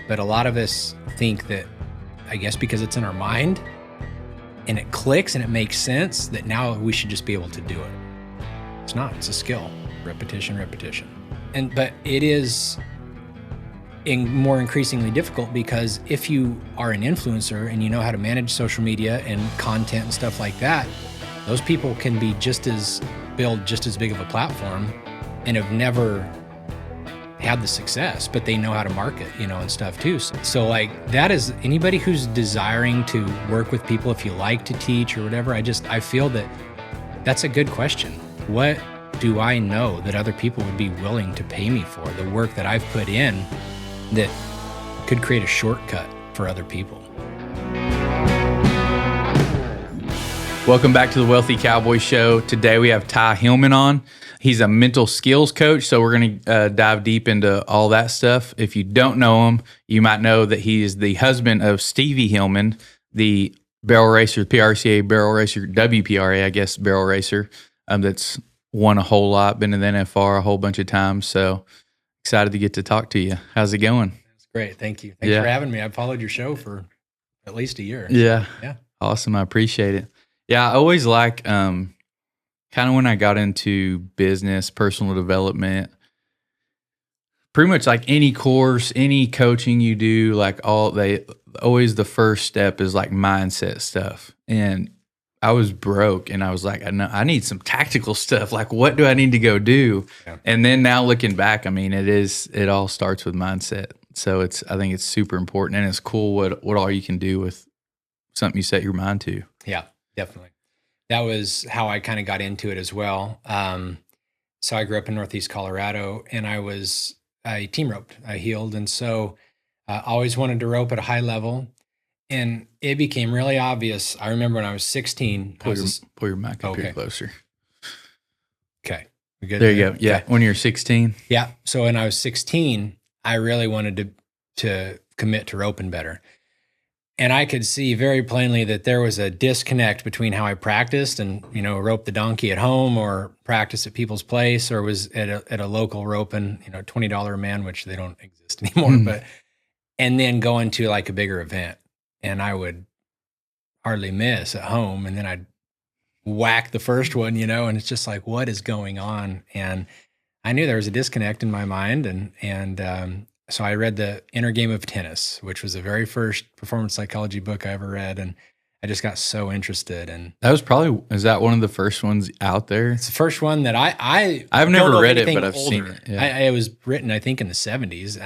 But a lot of us think that, I guess because it's in our mind and it clicks and it makes sense, that now we should just be able to do it. It's not, it's a skill, repetition. But it is more increasingly difficult, because if you are an influencer and you know how to manage social media and content and stuff like that, those people can be build just as big of a platform and have never had the success, but they know how to market, and stuff too. So like, that is anybody who's desiring to work with people, if you like to teach or whatever, I feel that that's a good question. What do I know that other people would be willing to pay me for, the work that I've put in that could create a shortcut for other people? Welcome back to the Wealthy Cowboy Show. Today we have Ty Hillman on. He's a mental skills coach, so we're going to dive deep into all that stuff. If you don't know him, you might know that he is the husband of Stevie Hillman, the barrel racer, PRCA barrel racer, WPRA, I guess, barrel racer, that's won a whole lot, been in the NFR a whole bunch of times. So excited to get to talk to you. How's it going? It's great. Thank you. Thanks for having me. I've followed your show for at least a year. Yeah. Yeah. Awesome. I appreciate it. Yeah. I always like, kind of when I got into business, personal development, pretty much like any course, any coaching you do, like always the first step is like mindset stuff. And I was broke and I was like, I need some tactical stuff. Like, what do I need to go do? Yeah. And then now looking back, I mean, it all starts with mindset. So I think it's super important, and it's cool what all you can do with something you set your mind to. Yeah, definitely. That was how I kind of got into it as well. So I grew up in Northeast Colorado, and I team roped, I heeled. And so I always wanted to rope at a high level. And it became really obvious. I remember when I was 16. Pull your mic up here closer. Okay. We good there you go. Yeah. Okay. When you're 16. Yeah. So when I was 16, I really wanted to commit to roping better. And I could see very plainly that there was a disconnect between how I practiced and, rope the donkey at home or practice at people's place, or was at a local roping, $20 a man, which they don't exist anymore, and then going to like a bigger event. And I would hardly miss at home. And then I'd whack the first one, and it's just like, what is going on? And I knew there was a disconnect in my mind. And so I read The Inner Game of Tennis, which was the very first performance psychology book I ever read. And I just got so interested. And is that one of the first ones out there? It's the first one that I've never read it, but I've seen it. Yeah. It was written, I think, in the 70s.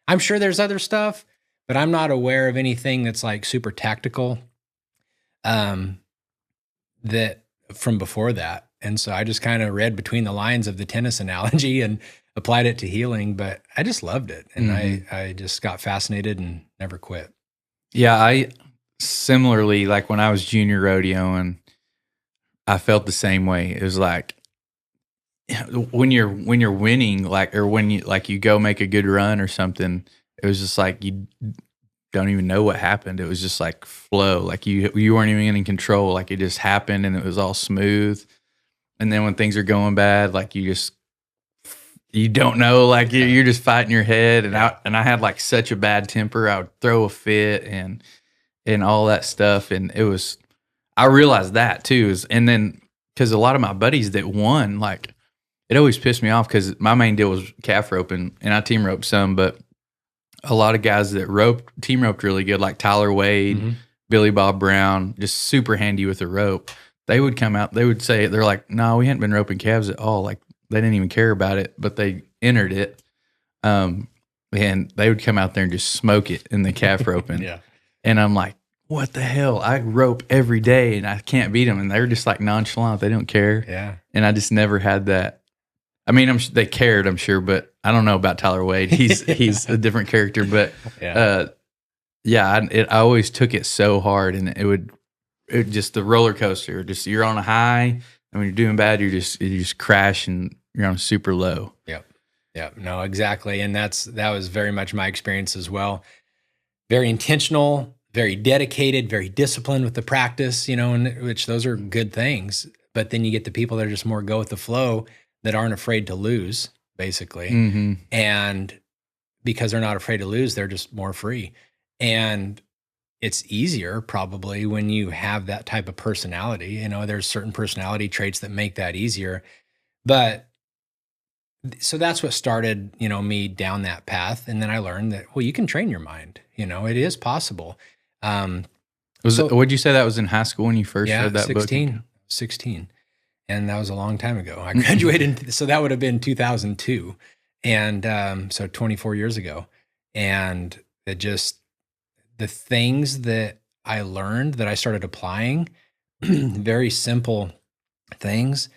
I'm sure there's other stuff, but I'm not aware of anything that's like super tactical that from before that. And so I just kind of read between the lines of the tennis analogy and applied it to healing, but I just loved it. And I just got fascinated and never quit. Yeah. I similarly, like when I was junior rodeoing, I felt the same way. It was like, when you're winning, like, or when you go make a good run or something, it was just like you don't even know what happened. It was just like flow, like you weren't even in control. Like it just happened and it was all smooth. And then when things are going bad, like you don't know, like you're just fighting your head. And I had like such a bad temper. I would throw a fit and all that stuff. And I realized that too. And then because a lot of my buddies that won, like it always pissed me off because my main deal was calf roping, and I team roped some, but a lot of guys that team roped really good, like Tyler Wade, Billy Bob Brown, just super handy with the rope. They would come out, they would say, they're like, no, we hadn't been roping calves at all. Like they didn't even care about it, but they entered it. And they would come out there and just smoke it in the calf roping. Yeah. And I'm like, what the hell? I rope every day and I can't beat them. And they're just like nonchalant. They don't care. Yeah. And I just never had that. I mean, they cared, I'm sure, but I don't know about Tyler Wade. He's a different character, but I always took it so hard, and it just the roller coaster. Just you're on a high, and when you're doing bad, you just crash and you're on a super low. Yeah, no, exactly, and that was very much my experience as well. Very intentional, very dedicated, very disciplined with the practice, and which those are good things. But then you get the people that are just more go with the flow, that aren't afraid to lose, basically. And because they're not afraid to lose, they're just more free. And it's easier probably when you have that type of personality. There's certain personality traits that make that easier. But so that's what started, me down that path. And then I learned that, well, you can train your mind, it is possible. Would you say that was in high school when you first read that 16, book? 16. And that was a long time ago. I graduated, so that would have been 2002. And so 24 years ago. And the things that I learned that I started applying, very simple things,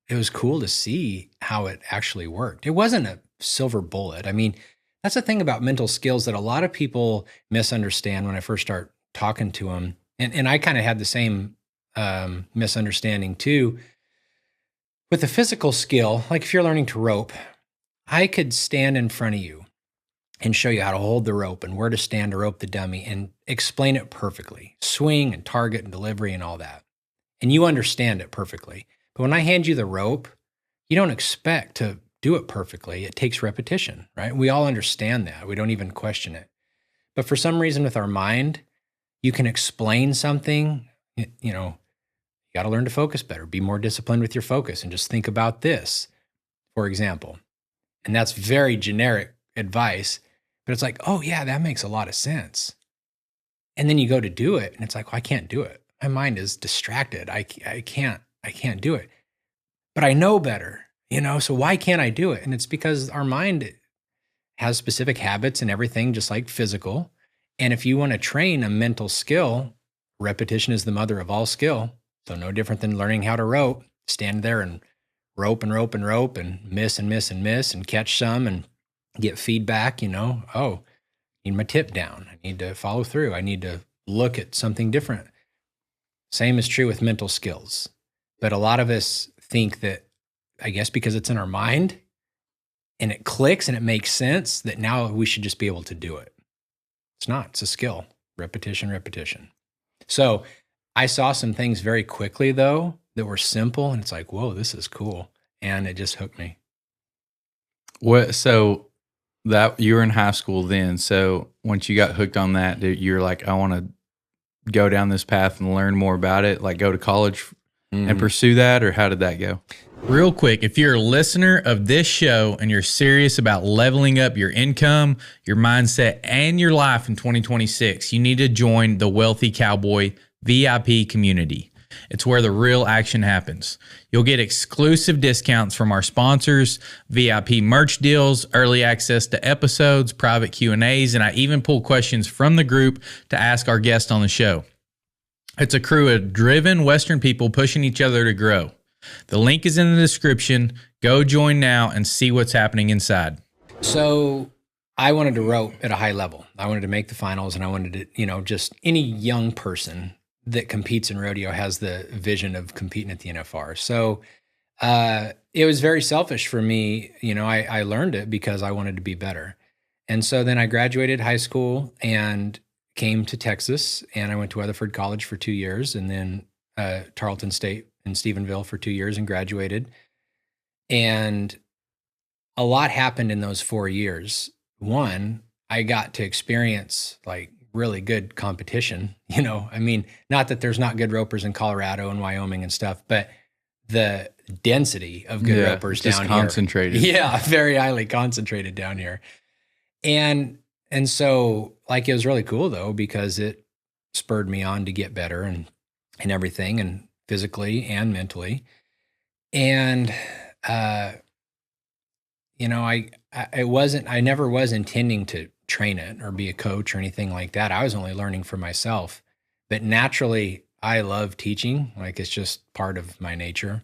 it was cool to see how it actually worked. It wasn't a silver bullet. I mean, that's the thing about mental skills that a lot of people misunderstand when I first start talking to them. And I kind of had the same misunderstanding too. With a physical skill, like if you're learning to rope, I could stand in front of you and show you how to hold the rope and where to stand to rope the dummy and explain it perfectly, swing and target and delivery and all that. And you understand it perfectly. But when I hand you the rope, you don't expect to do it perfectly. It takes repetition, right? We all understand that. We don't even question it. But for some reason with our mind, you can explain something, you got to learn to focus better, be more disciplined with your focus and just think about this, for example. And that's very generic advice, but it's like, oh yeah, that makes a lot of sense. And then you go to do it and it's like, well, I can't do it. My mind is distracted. I can't do it, but I know better, so why can't I do it? And it's because our mind has specific habits and everything, just like physical. And if you want to train a mental skill, repetition is the mother of all skill. So no different than learning how to rope, stand there and rope and rope and rope and miss and miss and miss and catch some and get feedback, oh, I need my tip down. I need to follow through. I need to look at something different. Same is true with mental skills. But a lot of us think that, I guess because it's in our mind and it clicks and it makes sense, that now we should just be able to do it. It's not. It's a skill. Repetition. So I saw some things very quickly, though, that were simple. And it's like, whoa, this is cool. And it just hooked me. So that you were in high school then. So once you got hooked on that, you're like, I want to go down this path and learn more about it, like go to college and pursue that? Or how did that go? Real quick, if you're a listener of this show and you're serious about leveling up your income, your mindset, and your life in 2026, you need to join the Wealthy Cowboy VIP community. It's where the real action happens. You'll get exclusive discounts from our sponsors, VIP merch deals, early access to episodes, private Q&As, and I even pull questions from the group to ask our guests on the show. It's a crew of driven Western people pushing each other to grow. The link is in the description. Go join now and see what's happening inside. So I wanted to rope at a high level. I wanted to make the finals, and I wanted to, just any young person that competes in rodeo has the vision of competing at the NFR. So it was very selfish for me. I learned it because I wanted to be better. And so then I graduated high school and came to Texas, and I went to Weatherford College for 2 years, and then Tarleton State in Stephenville for 2 years and graduated. And a lot happened in those 4 years. One, I got to experience like really good competition. Not that there's not good ropers in Colorado and Wyoming and stuff, but the density of good ropers down here. Just concentrated. Yeah, very highly concentrated down here. And so like it was really cool though, because it spurred me on to get better and everything, and physically and mentally. And I never was intending to train it or be a coach or anything like that. I was only learning for myself. But naturally, I love teaching. Like it's just part of my nature.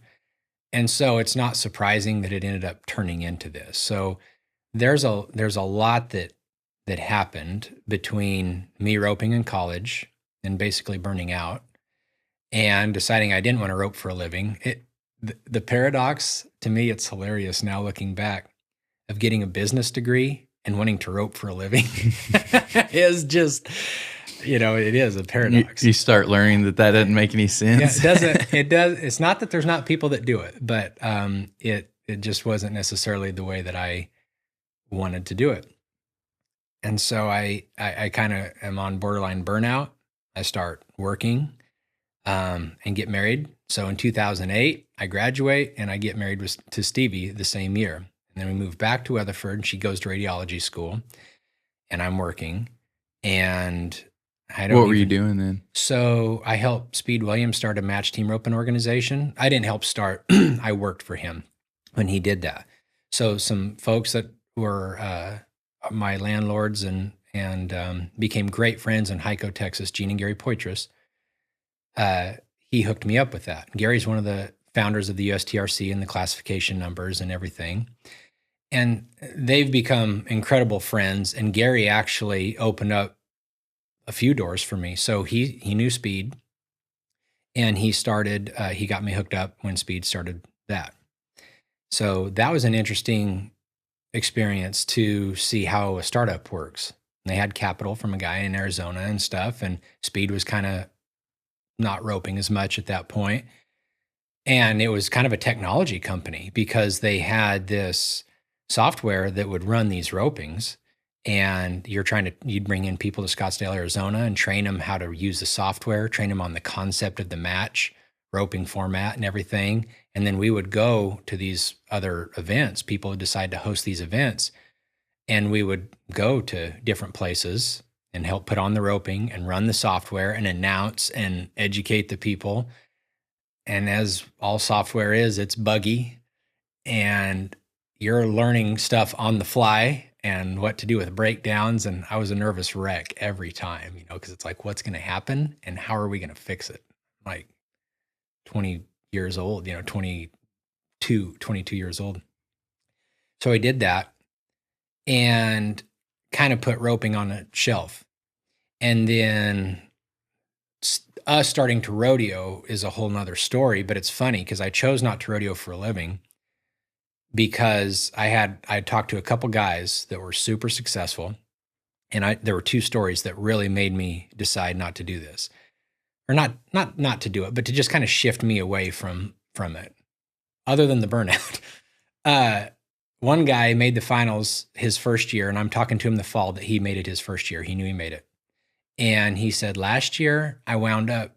And so it's not surprising that it ended up turning into this. So there's a lot that happened between me roping in college and basically burning out and deciding I didn't want to rope for a living. The paradox, to me, it's hilarious now looking back, of getting a business degree and wanting to rope for a living is just, it is a paradox. You start learning that doesn't make any sense. Yeah, it does. It's not that there's not people that do it, but it just wasn't necessarily the way that I wanted to do it. And so I kind of am on borderline burnout. I start working and get married. So in 2008, I graduate and I get married to Stevie the same year. And then we move back to Weatherford and she goes to radiology school and I'm working. And I don't What were you doing then? So I helped Speed Williams start a match team roping organization. I didn't help start, I worked for him when he did that. So some folks that were my landlords and became great friends in Hyco, Texas, Gene and Gary Poitras, he hooked me up with that. Gary's one of the founders of the USTRC and the classification numbers and everything. And they've become incredible friends. And Gary actually opened up a few doors for me. So he knew Speed and he got me hooked up when Speed started that. So that was an interesting experience to see how a startup works. They had capital from a guy in Arizona and stuff, and Speed was kind of not roping as much at that point. And it was kind of a technology company because they had this software that would run these ropings. And you'd bring in people to Scottsdale, Arizona and train them how to use the software, train them on the concept of the match, roping format and everything. And then we would go to these other events. People would decide to host these events. And we would go to different places and help put on the roping and run the software and announce and educate the people. And as all software is, it's buggy and you're learning stuff on the fly and what to do with breakdowns. And I was a nervous wreck every time, because it's like, what's going to happen and how are we going to fix it? Like 20 years old, 22 years old. So I did that and kind of put roping on a shelf. And then us starting to rodeo is a whole nother story, but it's funny because I chose not to rodeo for a living because I talked to a couple guys that were super successful. And there were two stories that really made me decide not to do this, or not to do it, but to just kind of shift me away from it, other than the burnout. One guy made the finals his first year, and I'm talking to him the fall that he made it his first year. He knew he made it. And he said, last year I wound up,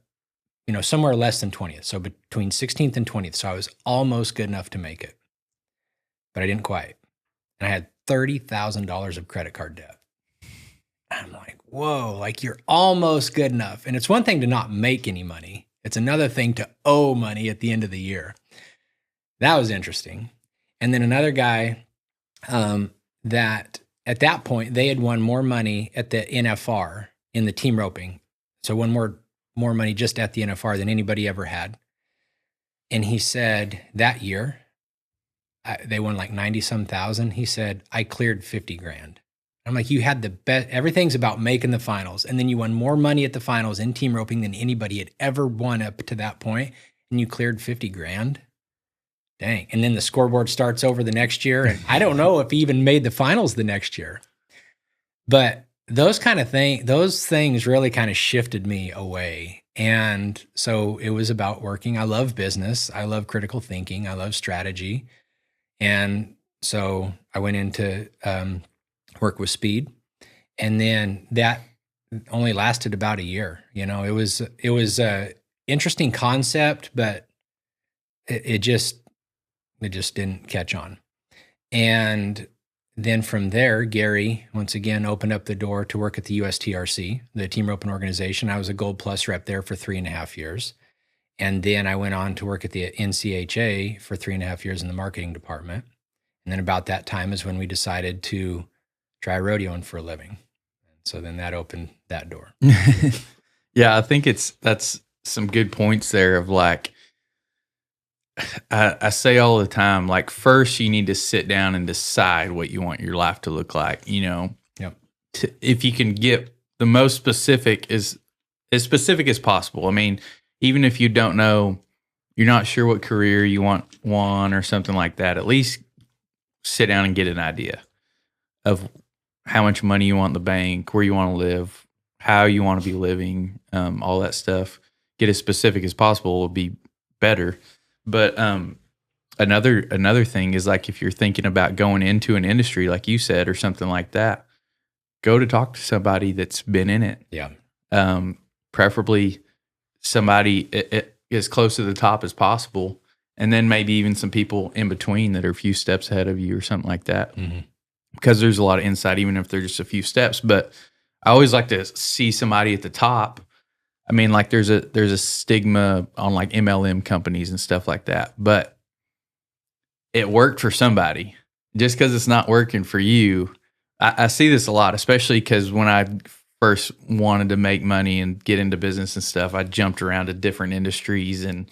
somewhere less than 20th. So between 16th and 20th. So I was almost good enough to make it, but I didn't quite. And I had $30,000 of credit card debt. I'm like, whoa, like you're almost good enough. And it's one thing to not make any money. It's another thing to owe money at the end of the year. That was interesting. And then another guy that at that point, they had won more money at the NFR in the team roping. So won more money just at the NFR than anybody ever had. And he said that year, they won like 90 some thousand. He said, I cleared 50 grand. I'm like, you had the best, everything's about making the finals. And then you won more money at the finals in team roping than anybody had ever won up to that point, and you cleared 50 grand. Dang. And then the scoreboard starts over the next year. And I don't know if he even made the finals the next year. But those things really kind of shifted me away. And so it was about working. I love business. I love critical thinking. I love strategy. And so I went into work with Speed. And then that only lasted about a year. It was a interesting concept, but it just didn't catch on. And then from there, Gary, once again, opened up the door to work at the USTRC, the team roping organization. I was a Gold Plus rep there for 3.5 years. And then I went on to work at the NCHA for 3.5 years in the marketing department. And then about that time is when we decided to try rodeoing for a living. So then that opened that door. Yeah, I think that's some good points there of like, I say all the time, like first you need to sit down and decide what you want your life to look like, Yep. If you can get the most specific as specific as possible. I mean, even if you don't know, you're not sure what career you want or something like that, at least sit down and get an idea of how much money you want in the bank, where you want to live, how you want to be living, all that stuff. Get as specific as possible will be better. But another thing is like if you're thinking about going into an industry like you said or something like that, go to talk to somebody that's been in it. Yeah. Preferably somebody as close to the top as possible. And then maybe even some people in between that are a few steps ahead of you or something like that. Mm-hmm. Because there's a lot of insight, even if they're just a few steps. But I always like to see somebody at the top. I mean, like there's a stigma on like MLM companies and stuff like that. But it worked for somebody. Just because it's not working for you, I see this a lot, especially because when I first wanted to make money and get into business and stuff, I jumped around to different industries, and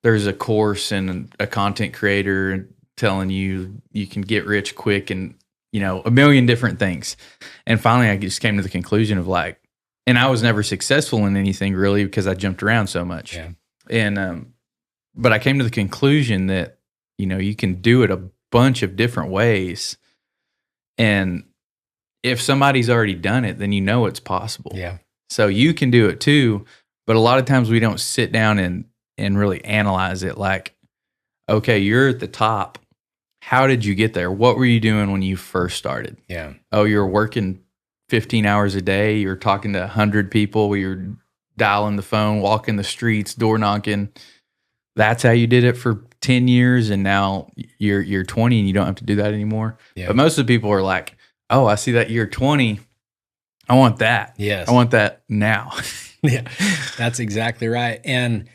there's a course and a content creator telling you can get rich quick and, a million different things. And finally, I just came to the conclusion of like, and I was never successful in anything really because I jumped around so much. Yeah. And, but I came to the conclusion that, you can do it a bunch of different ways. And if somebody's already done it, then it's possible. Yeah. So you can do it too. But a lot of times we don't sit down and really analyze it like, okay, you're at the top. How did you get there? What were you doing when you first started? Yeah. Oh, you're working 15 hours a day. You're talking to 100 people. You're dialing the phone, walking the streets, door knocking. That's how you did it for 10 years. And now you're 20 and you don't have to do that anymore. Yeah. But most of the people are like, oh, I see that you're 20. I want that. Yes. I want that now. Yeah, that's exactly right. And,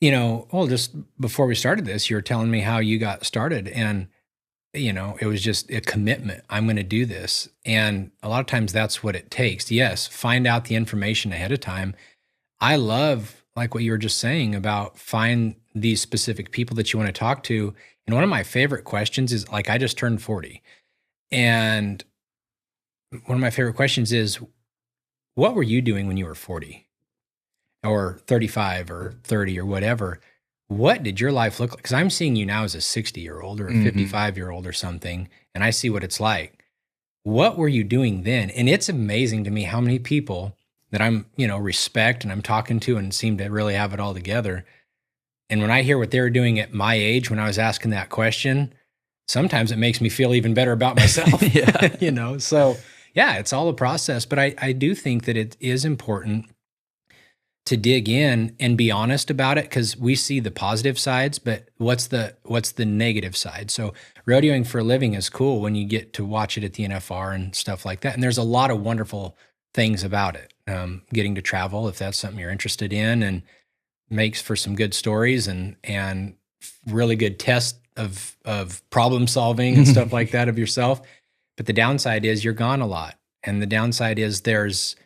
just before we started this, you were telling me how you got started, and, it was just a commitment. I'm going to do this. And a lot of times that's what it takes. Yes. Find out the information ahead of time. I love, like what you were just saying about find these specific people that you want to talk to. And one of my favorite questions is like, I just turned 40. And one of my favorite questions is, what were you doing when you were 40 or 35 or 30 or whatever? What did your life look like? Because I'm seeing you now as a 60-year-old or a 55-year-old or something, and I see what it's like. What were you doing then? And it's amazing to me how many people that I'm, respect and I'm talking to and seem to really have it all together. And when I hear what they were doing at my age when I was asking that question, sometimes it makes me feel even better about myself. Yeah. So yeah, it's all a process. But I do think that it is important to dig in and be honest about it, because we see the positive sides, but what's the negative side? So rodeoing for a living is cool when you get to watch it at the NFR and stuff like that. And there's a lot of wonderful things about it. Getting to travel, if that's something you're interested in, and makes for some good stories and really good tests of problem solving and stuff like that of yourself. But the downside is you're gone a lot. And the downside is there's,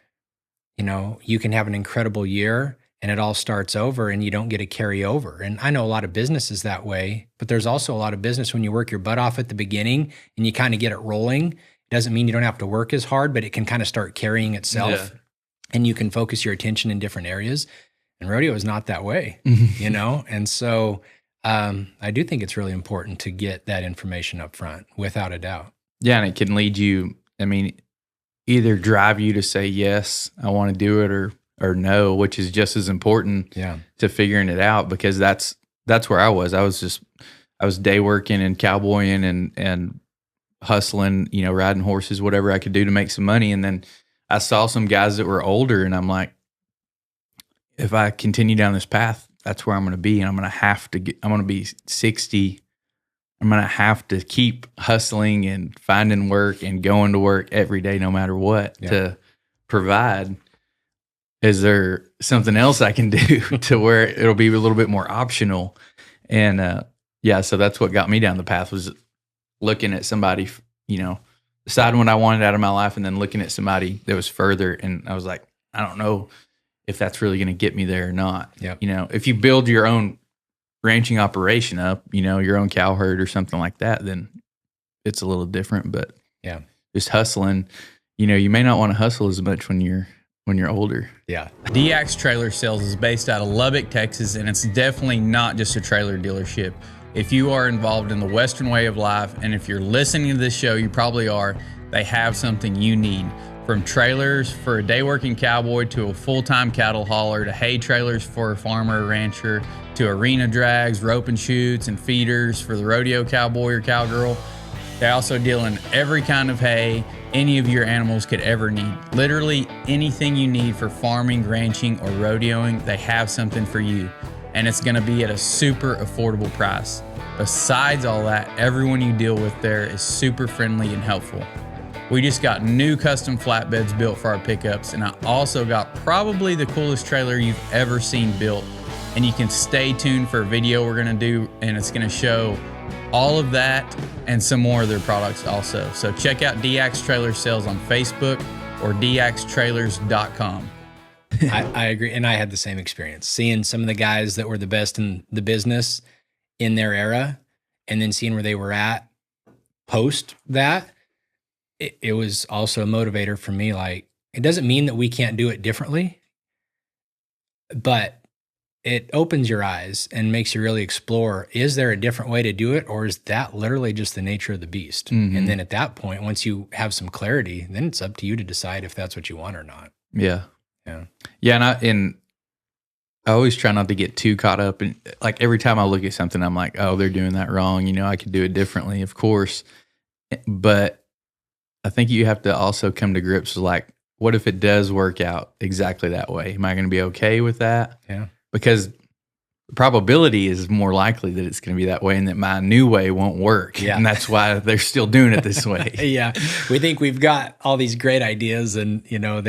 you can have an incredible year and it all starts over and you don't get to carry over. And I know a lot of businesses that way, but there's also a lot of business when you work your butt off at the beginning and you kind of get it rolling. It doesn't mean you don't have to work as hard, but it can kind of start carrying itself and you can focus your attention in different areas. And rodeo is not that way, And so I do think it's really important to get that information up front, without a doubt. Yeah, and it can lead you, either drive you to say, yes, I want to do it, or no, which is just as important to figuring it out, because that's where I was. I was day working and cowboying and hustling, riding horses, whatever I could do to make some money. And then I saw some guys that were older and I'm like, if I continue down this path, that's where I'm going to be. And I'm going to be 60. I'm going to have to keep hustling and finding work and going to work every day, no matter what, to provide. Is there something else I can do to where it'll be a little bit more optional? And so that's what got me down the path, was looking at somebody, deciding what I wanted out of my life and then looking at somebody that was further. And I was like, I don't know if that's really going to get me there or not. Yep. If you build your own ranching operation up, your own cow herd or something like that, then it's a little different. But just hustling, you may not want to hustle as much when you're older. Yeah. DX Trailer Sales is based out of Lubbock, Texas, and it's definitely not just a trailer dealership. If you are involved in the Western way of life, and if you're listening to this show, you probably are, they have something you need. From trailers for a day working cowboy to a full-time cattle hauler, to hay trailers for a farmer or rancher, to arena drags, rope and chutes, and feeders for the rodeo cowboy or cowgirl. They also deal in every kind of hay any of your animals could ever need. Literally anything you need for farming, ranching, or rodeoing, they have something for you. And it's gonna be at a super affordable price. Besides all that, everyone you deal with there is super friendly and helpful. We just got new custom flatbeds built for our pickups, and I also got probably the coolest trailer you've ever seen built. And you can stay tuned for a video we're gonna do, and it's gonna show all of that and some more of their products also. So check out DX Trailer Sales on Facebook or dxtrailers.com. I agree. And I had the same experience, seeing some of the guys that were the best in the business in their era, and then seeing where they were at post that. It was also a motivator for me. Like, it doesn't mean that we can't do it differently, but it opens your eyes and makes you really explore, is there a different way to do it? Or is that literally just the nature of the beast? Mm-hmm. And then at that point, once you have some clarity, then it's up to you to decide if that's what you want or not. Yeah. Yeah. Yeah. And I always try not to get too caught up in, like, every time I look at something, I'm like, oh, they're doing that wrong. You know, I could do it differently, of course. But I think you have to also come to grips with, like, what if it does work out exactly that way? Am I going to be okay with that? Yeah. Because the probability is more likely that it's going to be that way and that my new way won't work. Yeah. And that's why they're still doing it this way. Yeah. We think we've got all these great ideas, and, you know,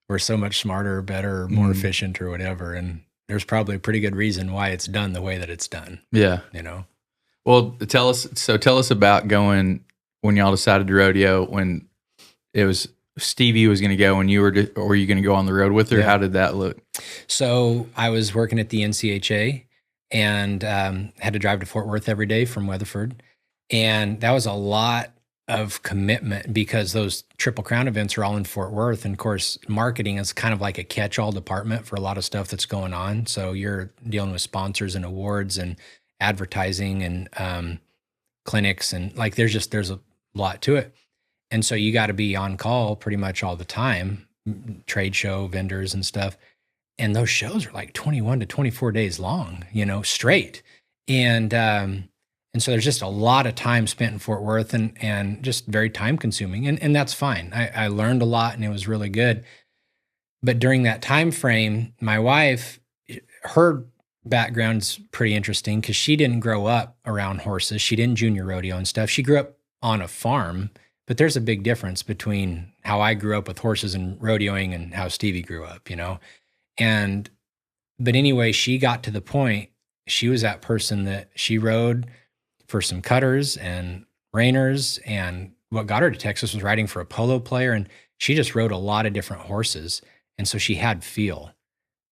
we're so much smarter, better, more efficient or whatever. And there's probably a pretty good reason why it's done the way that it's done. Yeah. You know? Well, tell us about going when y'all decided to rodeo, when it was Stevie was going to go and you were you going to go on the road with her? Yeah. How did that look? So I was working at the NCHA and had to drive to Fort Worth every day from Weatherford. And that was a lot of commitment because those Triple Crown events are all in Fort Worth. And of course, marketing is kind of like a catch-all department for a lot of stuff that's going on. So you're dealing with sponsors and awards and advertising and clinics. And like, there's a lot to it. And so you got to be on call pretty much all the time, trade show vendors and stuff. And those shows are like 21 to 24 days long, you know, straight. And so there's just a lot of time spent in Fort Worth and just very time consuming. And that's fine. I learned a lot and it was really good. But during that time frame, my wife, her background's pretty interesting because she didn't grow up around horses. She didn't junior rodeo and stuff. She grew up on a farm. But there's a big difference between how I grew up with horses and rodeoing and how Stevie grew up, you know? But anyway, she got to the point, she was that person that she rode for some cutters and reiners, and what got her to Texas was riding for a polo player, and she just rode a lot of different horses. And so she had feel.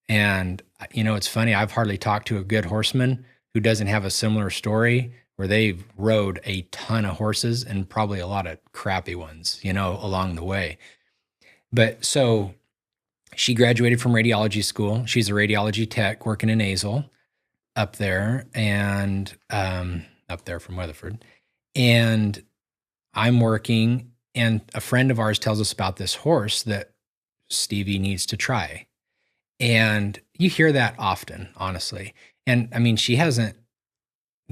And, you know, it's funny, I've hardly talked to a good horseman who doesn't have a similar story where they've rode a ton of horses and probably a lot of crappy ones, you know, along the way. But so she graduated from radiology school. She's a radiology tech working in Azle up there and up there from Weatherford. And I'm working, and a friend of ours tells us about this horse that Stevie needs to try. And you hear that often, honestly. And I mean, she hasn't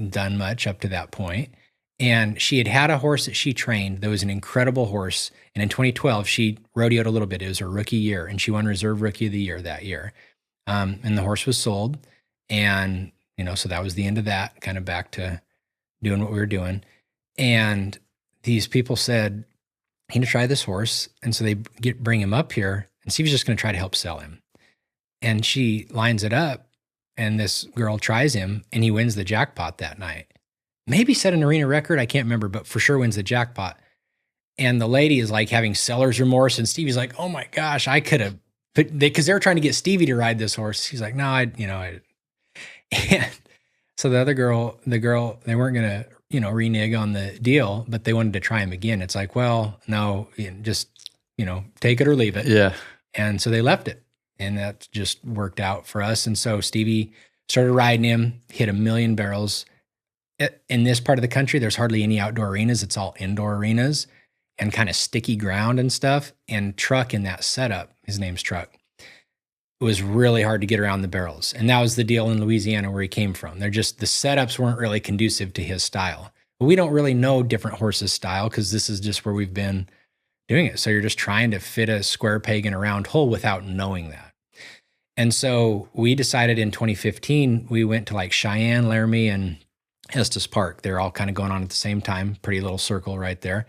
done much up to that point. And she had a horse that she trained that was an incredible horse. And in 2012, she rodeoed a little bit. It was her rookie year, and she won Reserve Rookie of the Year that year. And the horse was sold. And, you know, so that was the end of that, kind of back to doing what we were doing. And these people said, I need to try this horse. And so they bring him up here, and Stevie's just going to try to help sell him. And she lines it up, and this girl tries him, and he wins the jackpot that night. Maybe set an arena record, I can't remember, but for sure wins the jackpot. And the lady is like having seller's remorse, and Stevie's like, oh my gosh, I could have, because they were trying to get Stevie to ride this horse. She's like, no, and so the other girl, they weren't going to, you know, renege on the deal, but they wanted to try him again. It's like, well, no, just, you know, take it or leave it. Yeah. And so they left it. And that just worked out for us. And so Stevie started riding him, hit 1 million barrels. In this part of the country, there's hardly any outdoor arenas. It's all indoor arenas and kind of sticky ground and stuff. And Truck in that setup, his name's Truck, it was really hard to get around the barrels. And that was the deal in Louisiana where he came from. The setups weren't really conducive to his style. We don't really know different horses' style because this is just where we've been doing it. So you're just trying to fit a square peg in a round hole without knowing that. And so we decided in 2015, we went to like Cheyenne, Laramie, and Estes Park. They're all kind of going on at the same time, pretty little circle right there.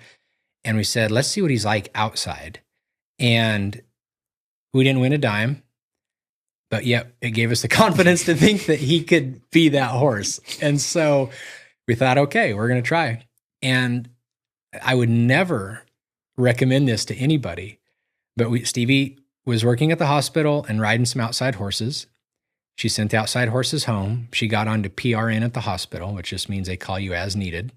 And we said, let's see what he's like outside. And we didn't win a dime, but yet it gave us the confidence to think that he could be that horse. And so we thought, okay, we're going to try. And I would never recommend this to anybody, but Stevie was working at the hospital and riding some outside horses. She sent the outside horses home. She got onto PRN at the hospital, which just means they call you as needed.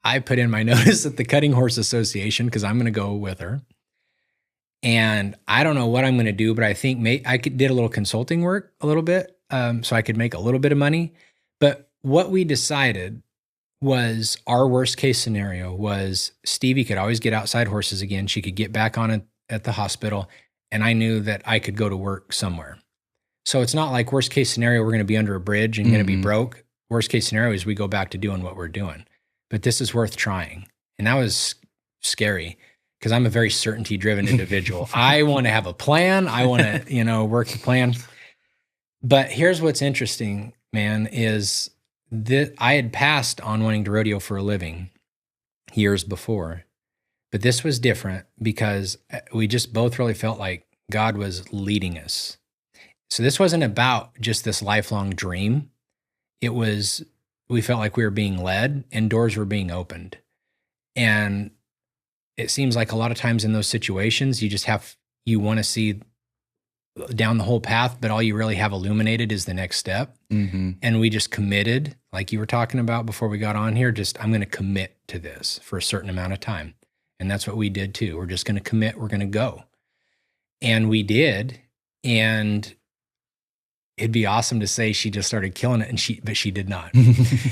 I put in my notice at the Cutting Horse Association because I'm going to go with her. And I don't know what I'm going to do, but I think did a little consulting work a little bit so I could make a little bit of money. But what we decided was our worst case scenario was Stevie could always get outside horses again. She could get back on it at the hospital, and I knew that I could go to work somewhere. So it's not like worst case scenario, we're going to be under a bridge and going to be broke. Worst case scenario is we go back to doing what we're doing. But this is worth trying. And that was scary because I'm a very certainty-driven individual. I want to have a plan. I want to, work the plan. But here's what's interesting, man, is that I had passed on wanting to rodeo for a living years before. But this was different because we just both really felt like God was leading us. So this wasn't about just this lifelong dream. It was, we felt like we were being led and doors were being opened. And it seems like a lot of times in those situations, you want to see down the whole path, but all you really have illuminated is the next step. Mm-hmm. And we just committed, like you were talking about before we got on here, I'm going to commit to this for a certain amount of time. And that's what we did too. We're just going to commit. We're going to go. And we did. And it'd be awesome to say she just started killing it, but she did not.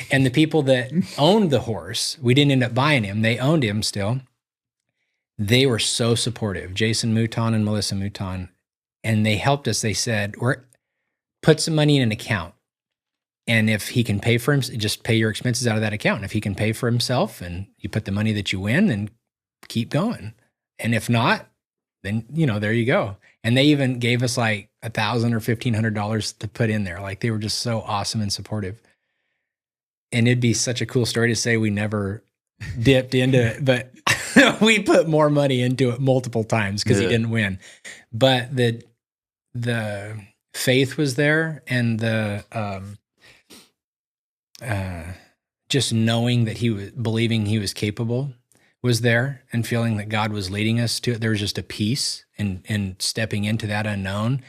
And the people that owned the horse, we didn't end up buying him. They owned him still. They were so supportive, Jason Mouton and Melissa Mouton. And they helped us. They said, put some money in an account. And if he can pay for him, just pay your expenses out of that account. And if he can pay for himself and you put the money that you win, then keep going. And if not, then, there you go. And they even gave us like $1,000 or $1,500 to put in there. Like they were just so awesome and supportive. And it'd be such a cool story to say we never dipped into it, but we put more money into it multiple times because he didn't win. But the faith was there, and the just knowing that believing he was capable was there, and feeling that God was leading us to it. There was just a peace in stepping into that unknown.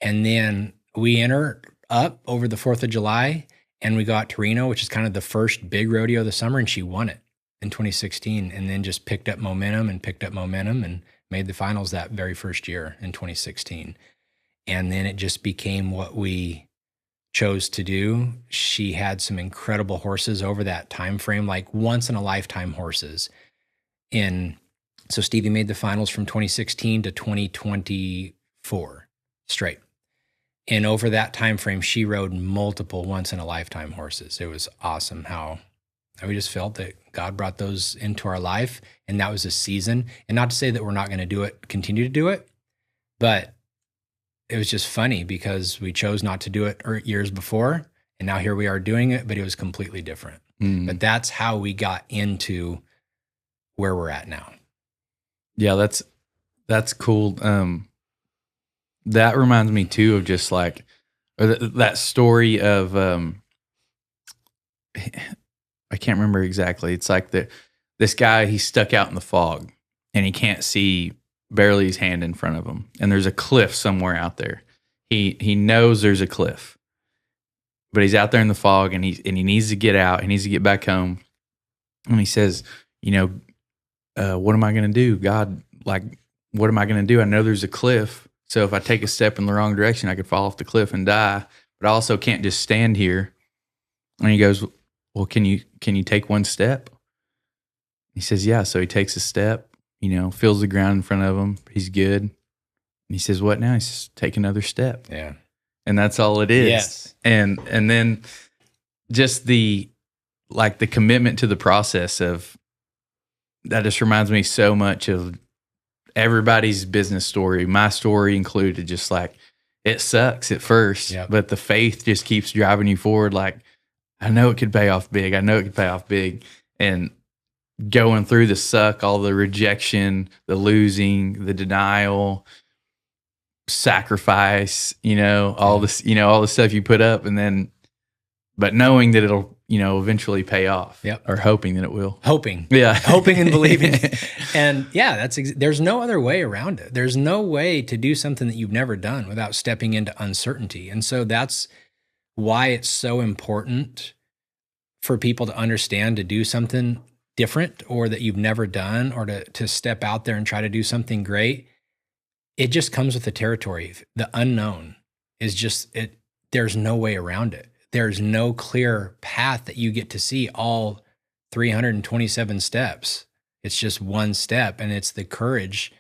And then we entered up over the 4th of July, and we got to Reno, which is kind of the first big rodeo of the summer, and she won it in 2016, and then just picked up momentum and made the finals that very first year in 2016. And then it just became what we chose to do. She had some incredible horses over that time frame, like once in a lifetime horses. So Stevie made the finals from 2016 to 2024 straight. And over that time frame, she rode multiple once in a lifetime horses. It was awesome how we just felt that God brought those into our life, and that was a season. And not to say that we're not going to continue to do it, but it was just funny because we chose not to do it years before, and now here we are doing it, but it was completely different. But that's how we got into where we're at now. Yeah, that's cool. That reminds me too of just like that story of I can't remember exactly. It's like this guy, he's stuck out in the fog and he can't see barely his hand in front of him, and there's a cliff somewhere out there. He knows there's a cliff, but he's out there in the fog, and he needs to get out. He needs to get back home, and he says, what am I going to do, God? Like, what am I going to do? I know there's a cliff, so if I take a step in the wrong direction, I could fall off the cliff and die. But I also can't just stand here. And he goes, well, can you take one step? He says, yeah. So he takes a step, feels the ground in front of him. He's good. And he says, what now? He says, take another step. Yeah. And that's all it is. Yes. And then just the like the commitment to the process of that just reminds me so much of everybody's business story, my story included. Just like it sucks at first, but the faith just keeps driving you forward. Like, I know it could pay off big. I know it could pay off big. And going through the suck, all the rejection, the losing, the denial, sacrifice, all this, all the stuff you put up, and then, but knowing that it'll, eventually pay off. Or hoping that it will. Hoping and believing. And there's no other way around it. There's no way to do something that you've never done without stepping into uncertainty. And so that's why it's so important for people to understand, to do something different or that you've never done, or to step out there and try to do something great. It just comes with the territory. The unknown is just it. There's no way around it. There's no clear path that you get to see all 327 steps. It's just one step, and it's the courage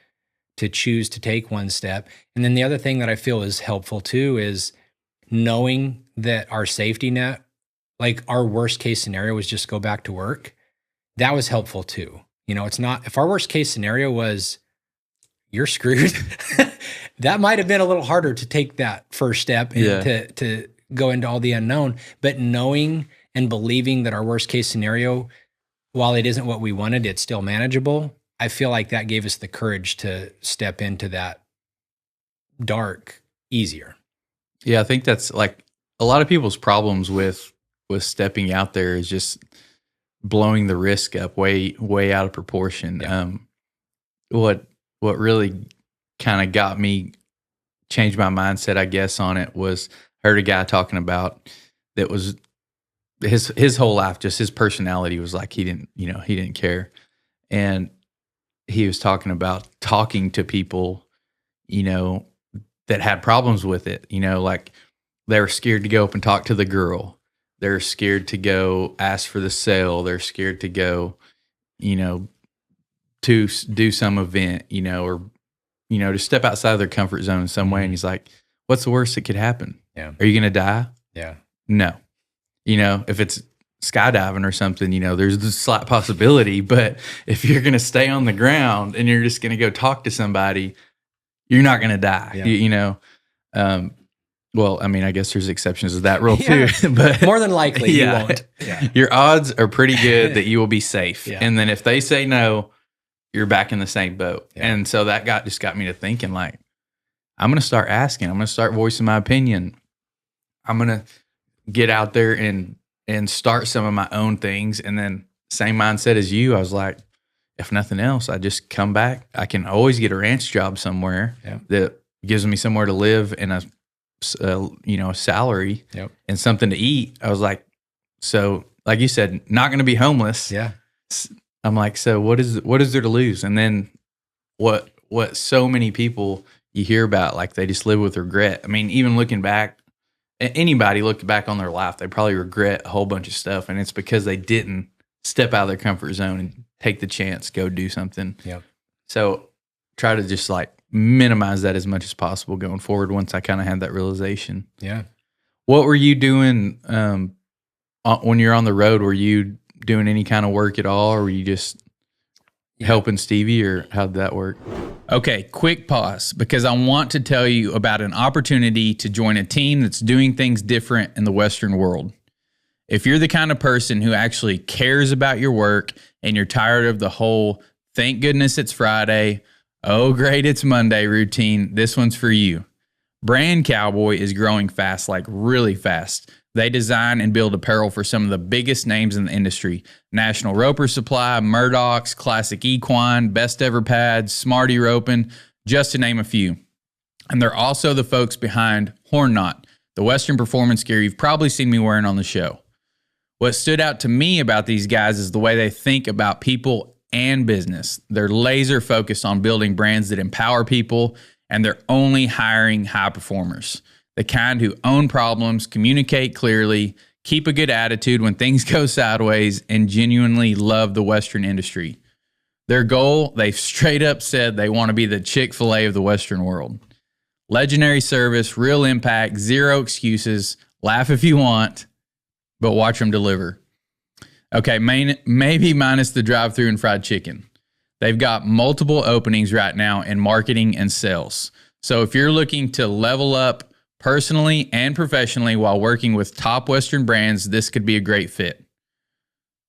to choose to take one step. And then the other thing that I feel is helpful too is knowing that our safety net, like our worst case scenario was just go back to work. That was helpful too. It's not, if our worst case scenario was you're screwed, that might have been a little harder to take that first step and to go into all the unknown. But knowing and believing that our worst case scenario, while it isn't what we wanted, it's still manageable. I feel like that gave us the courage to step into that dark easier. Yeah, I think that's like a lot of people's problems with stepping out there is just blowing the risk up way out of proportion. Yeah. What really kind of got me, changed my mindset, I guess, on it was heard a guy talking about that was his whole life, just his personality was like he didn't care. And he was talking about talking to people, that had problems with it, like they were scared to go up and talk to the girl. They're scared to go ask for the sale. They're scared to go, to do some event, or, to step outside of their comfort zone in some way. And he's like, what's the worst that could happen? Yeah. Are you going to die? Yeah. No. If it's skydiving or something, there's a slight possibility. But if you're going to stay on the ground and you're just going to go talk to somebody, you're not going to die. Yeah. Well, I mean, I guess there's exceptions to that rule too, but more than likely you won't. Yeah. Your odds are pretty good that you will be safe. Yeah. And then if they say no, you're back in the same boat. Yeah. And so that just got me to thinking, like, I'm going to start asking. I'm going to start voicing my opinion. I'm going to get out there and start some of my own things. And then same mindset as you, I was like, if nothing else, I just come back. I can always get a ranch job somewhere that gives me somewhere to live and a salary and something to eat. I was like, so like you said, not going to be homeless. Yeah. I'm like, so what is there to lose? And then what so many people you hear about, like they just live with regret. I mean, even looking back, anybody look back on their life, they probably regret a whole bunch of stuff. And it's because they didn't step out of their comfort zone and take the chance, go do something. Yep. So try to just like minimize that as much as possible going forward once I kind of had that realization. Yeah. What were you doing when you're on the road? Were you doing any kind of work at all, or were you just helping Stevie, or how'd that work? Okay, quick pause, because I want to tell you about an opportunity to join a team that's doing things different in the Western world. If you're the kind of person who actually cares about your work and you're tired of the whole thank goodness it's Friday, oh great it's Monday routine, this one's for you. Brand Cowboy is growing fast, like really fast. They design and build apparel for some of the biggest names in the industry. National Roper Supply, Murdoch's, Classic Equine, Best Ever Pads, Smarty Roping, just to name a few. And they're also the folks behind Horn Knot, the Western performance gear you've probably seen me wearing on the show. What stood out to me about these guys is the way they think about people and business. They're laser focused on building brands that empower people, and they're only hiring high performers. The kind who own problems, communicate clearly, keep a good attitude when things go sideways, and genuinely love the Western industry. Their goal, they've straight up said they want to be the Chick-fil-A of the Western world. Legendary service, real impact, zero excuses, laugh if you want, but watch them deliver. Okay, maybe minus the drive-through and fried chicken. They've got multiple openings right now in marketing and sales. So if you're looking to level up personally and professionally while working with top Western brands, this could be a great fit.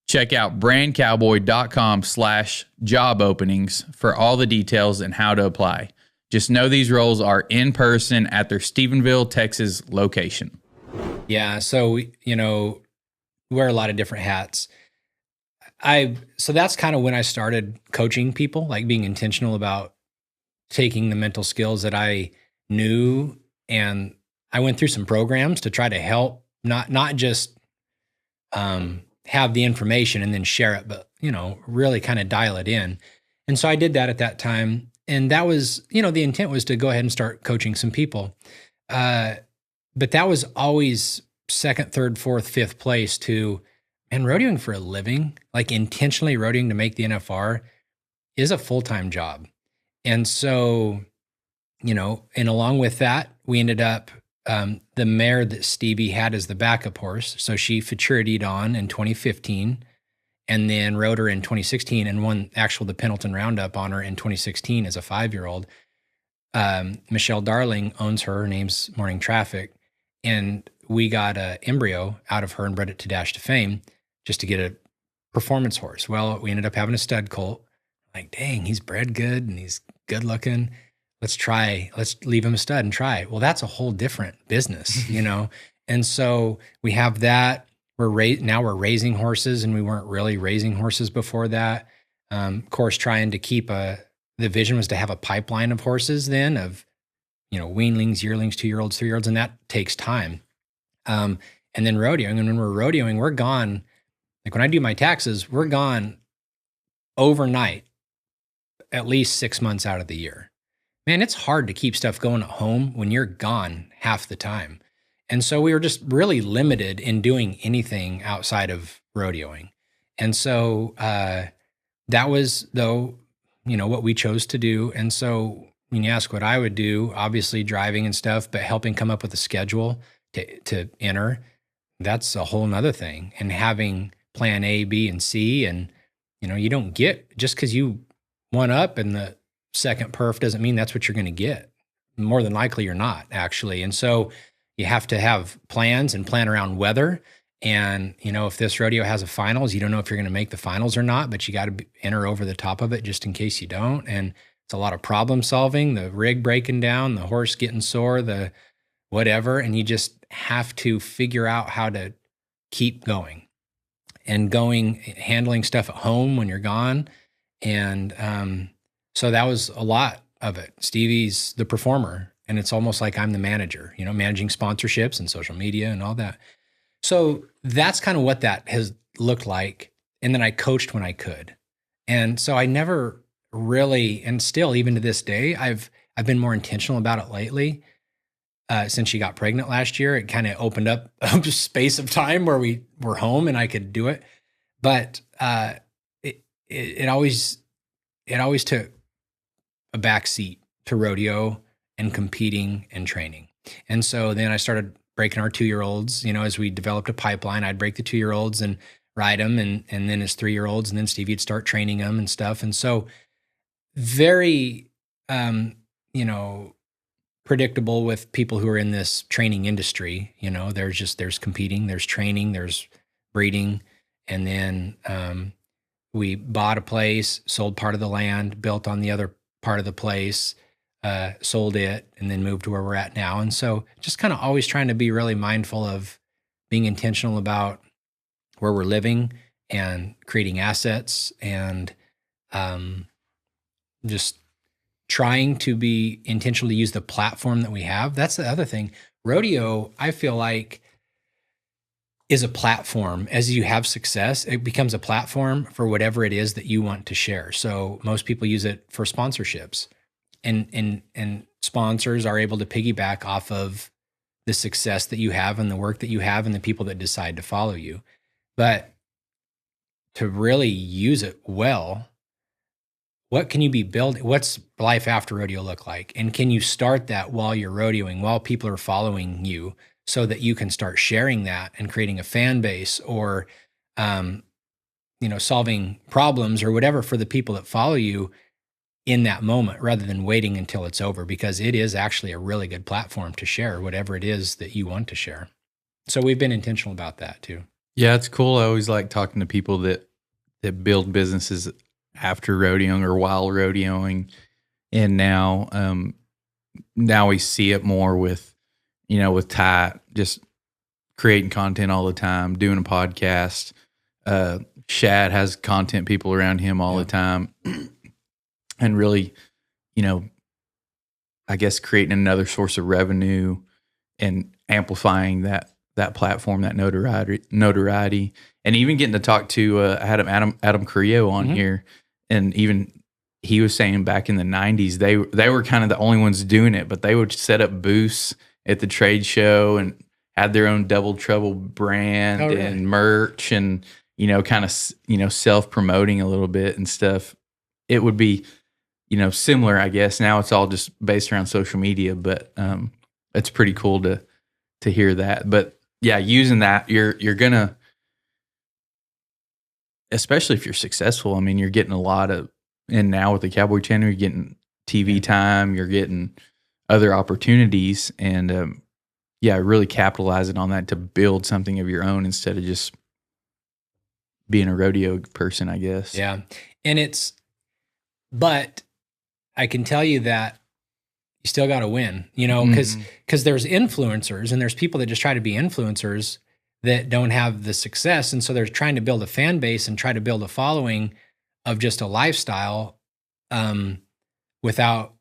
Check out brandcowboy.com/job openings for all the details and how to apply. Just know these roles are in person at their Stephenville, Texas location. Yeah. So, wear a lot of different hats. So that's kind of when I started coaching people, like being intentional about taking the mental skills that I knew. And I went through some programs to try to help, not just have the information and then share it, but, really kind of dial it in. And so I did that at that time. And that was, the intent was to go ahead and start coaching some people. But that was always second, third, fourth, fifth place to, and rodeoing for a living, like intentionally rodeoing to make the NFR is a full-time job. And so, and along with that, we ended up, the mare that Stevie had as the backup horse. So she futuritied on in 2015 and then rode her in 2016 and won the Pendleton Roundup on her in 2016 as a 5-year-old. Michelle Darling owns her. Her name's Morning Traffic. And we got an embryo out of her and bred it to Dash to Fame just to get a performance horse. Well, we ended up having a stud colt. Like, dang, he's bred good and he's good looking. Let's leave him a stud and try. Well, that's a whole different business, And so we have that. Now we're raising horses, and we weren't really raising horses before that. Of course, trying to keep the vision was to have a pipeline of horses then of, weanlings, yearlings, 2-year-olds, 3-year-olds, and that takes time. And then rodeoing. And when we're rodeoing, we're gone. Like when I do my taxes, we're gone overnight, at least 6 months out of the year. Man, it's hard to keep stuff going at home when you're gone half the time. And so we were just really limited in doing anything outside of rodeoing. And so that was, though, what we chose to do. And so when you ask what I would do, obviously driving and stuff, but helping come up with a schedule to enter, that's a whole nother thing. And having plan A, B, and C. And, you don't get, just because you won up in the second perf doesn't mean that's what you're going to get. More than likely you're not, actually. And so you have to have plans and plan around weather. And, if this rodeo has a finals, you don't know if you're going to make the finals or not, but you got to enter over the top of it just in case you don't. And it's a lot of problem solving, the rig breaking down, the horse getting sore, the whatever. And you just have to figure out how to keep going and handling stuff at home when you're gone. And so that was a lot of it. Stevie's the performer, and it's almost like I'm the manager, managing sponsorships and social media and all that. So that's kind of what that has looked like. And then I coached when I could. And so I never really, and still even to this day, I've been more intentional about it lately. Since she got pregnant last year, it kind of opened up a space of time where we were home and I could do it. But it always took a back seat to rodeo and competing and training. And so then I started breaking our 2-year-olds, as we developed a pipeline, I'd break the 2-year-olds and ride them and then his 3-year-olds, and then Stevie'd start training them and stuff. And so very, predictable with people who are in this training industry. There's competing, there's training, there's breeding. And then we bought a place, sold part of the land, built on the other part of the place, sold it, and then moved to where we're at now. And so just kind of always trying to be really mindful of being intentional about where we're living and creating assets and just trying to be intentional to use the platform that we have. That's the other thing. Rodeo, I feel like, is a platform. As you have success, it becomes a platform for whatever it is that you want to share. So most people use it for sponsorships, and sponsors are able to piggyback off of the success that you have and the work that you have and the people that decide to follow you. But to really use it well, what can you be building? What's life after rodeo look like? And can you start that while you're rodeoing, while people are following you, so that you can start sharing that and creating a fan base or solving problems or whatever for the people that follow you in that moment rather than waiting until it's over, because it is actually a really good platform to share whatever it is that you want to share. So we've been intentional about that too. Yeah, it's cool. I always like talking to people that build businesses after rodeoing or while rodeoing. And now we see it more with Ty just creating content all the time, doing a podcast. Shad has content people around him all the time. And really, I guess creating another source of revenue and amplifying that platform, that notoriety, and even getting to talk to Adam Carrillo on here, and even he was saying back in the 90s they were kind of the only ones doing it, but they would set up booths at the trade show and had their own Double Trouble brand and merch, and kind of self promoting a little bit and stuff. It would be similar, I guess. Now it's all just based around social media, but it's pretty cool to hear that. But yeah, using that, you're gonna, especially if you're successful. I mean, you're getting a lot of, and now with the Cowboy Channel, you're getting TV time, you're getting other opportunities, and really capitalizing on that to build something of your own instead of just being a rodeo person, I guess. Yeah, but I can tell you that you still got to win, because there's influencers and there's people that just try to be influencers that don't have the success. And so they're trying to build a fan base and try to build a following of just a lifestyle without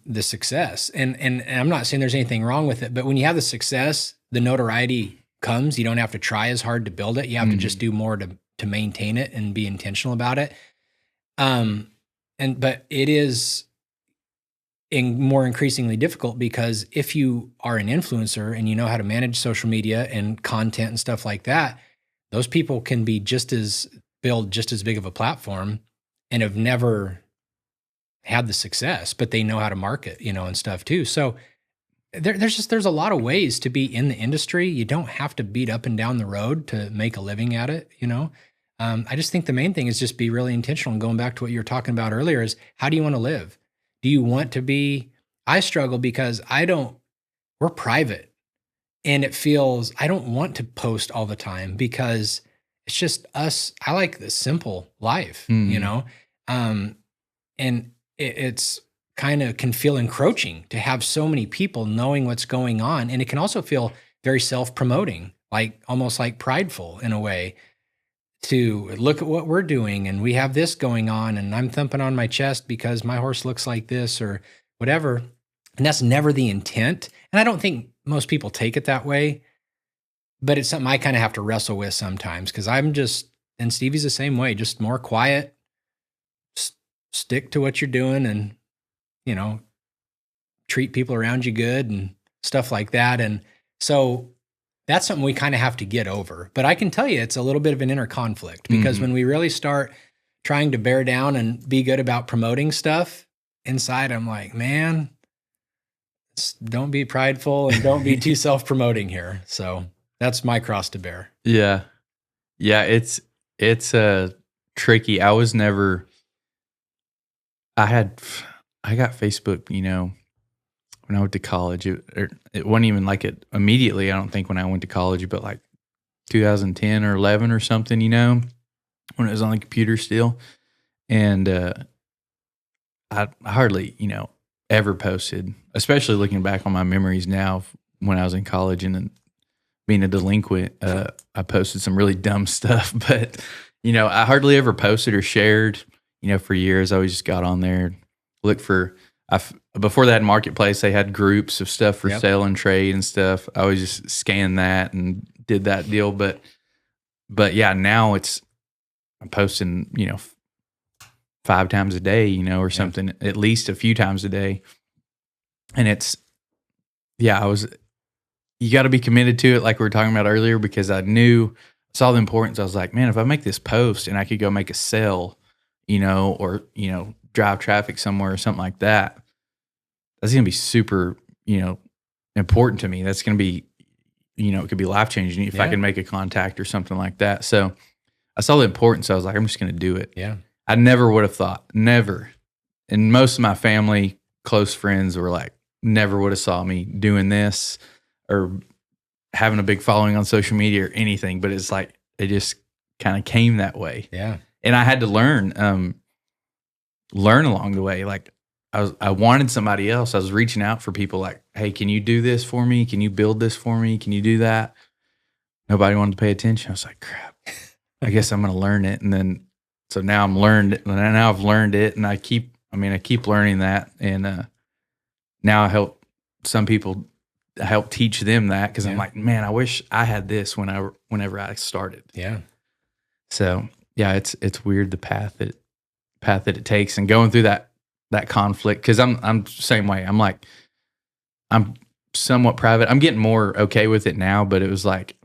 the success. And I'm not saying there's anything wrong with it, but when you have the success, the notoriety comes. You don't have to try as hard to build it. You have to just do more to maintain it and be intentional about it. But it is more increasingly difficult, because if you are an influencer and you know how to manage social media and content and stuff like that, those people can be build just as big of a platform and have never had the success, but they know how to market, and stuff too. So there's a lot of ways to be in the industry. You don't have to beat up and down the road to make a living at it, I just think the main thing is just be really intentional. And going back to what you were talking about earlier is, how do you want to live? Do you want to be, I struggle because we're private, and it feels, I don't want to post all the time because it's just us. I like the simple life, and it's kind of can feel encroaching to have so many people knowing what's going on. And it can also feel very self-promoting, like almost like prideful in a way, to look at what we're doing and we have this going on and I'm thumping on my chest because my horse looks like this or whatever. And that's never the intent. And I don't think most people take it that way, but it's something I kind of have to wrestle with sometimes, because and Stevie's the same way, just more quiet, stick to what you're doing and, treat people around you good and stuff like that. And so that's something we kind of have to get over. But I can tell you, it's a little bit of an inner conflict, because when we really start trying to bear down and be good about promoting stuff inside, I'm like, man, don't be prideful and don't be too self-promoting here. So that's my cross to bear. Yeah. Yeah. It's tricky. I got Facebook, when I went to college. It wasn't even like it immediately, I don't think, when I went to college, but like 2010 or 11 or something, when it was on the computer still. And I hardly, ever posted, especially looking back on my memories now of when I was in college and then being a delinquent. I posted some really dumb stuff, but, I hardly ever posted or shared, for years. I always just got on there, looked for, before they had Marketplace, they had groups of stuff for sale and trade and stuff. I always just scanned that and did that deal. But yeah, now I'm posting, 5 times a day, or something, at least a few times a day. And you got to be committed to it, like we were talking about earlier, because I saw the importance. I was like, man, if I make this post and I could go make a sale, or, drive traffic somewhere or something like that's going to be super, important to me. That's going to be it could be life changing if I Yeah. can make a contact or something like that. So I saw the importance. So I was like, I'm just going to do it. Yeah. I never would have thought, never. And most of my family, close friends were like, never would have saw me doing this or having a big following on social media or anything. But it's like, it just kind of came that way. Yeah. And I had to learn along the way. Like I wanted somebody else. I was reaching out for people like, hey, can you do this for me? Can you build this for me? Can you do that? Nobody wanted to pay attention. I was like, crap, I guess I'm going to learn it. And then, so now now I've learned it, and I keep learning that. And now I help some people, help teach them that. Cause I'm like, man, I wish I had this whenever I started. Yeah. So yeah, it's weird the path that it takes, and going through that conflict. Cause I'm the same way. I'm somewhat private. I'm getting more okay with it now, but it was like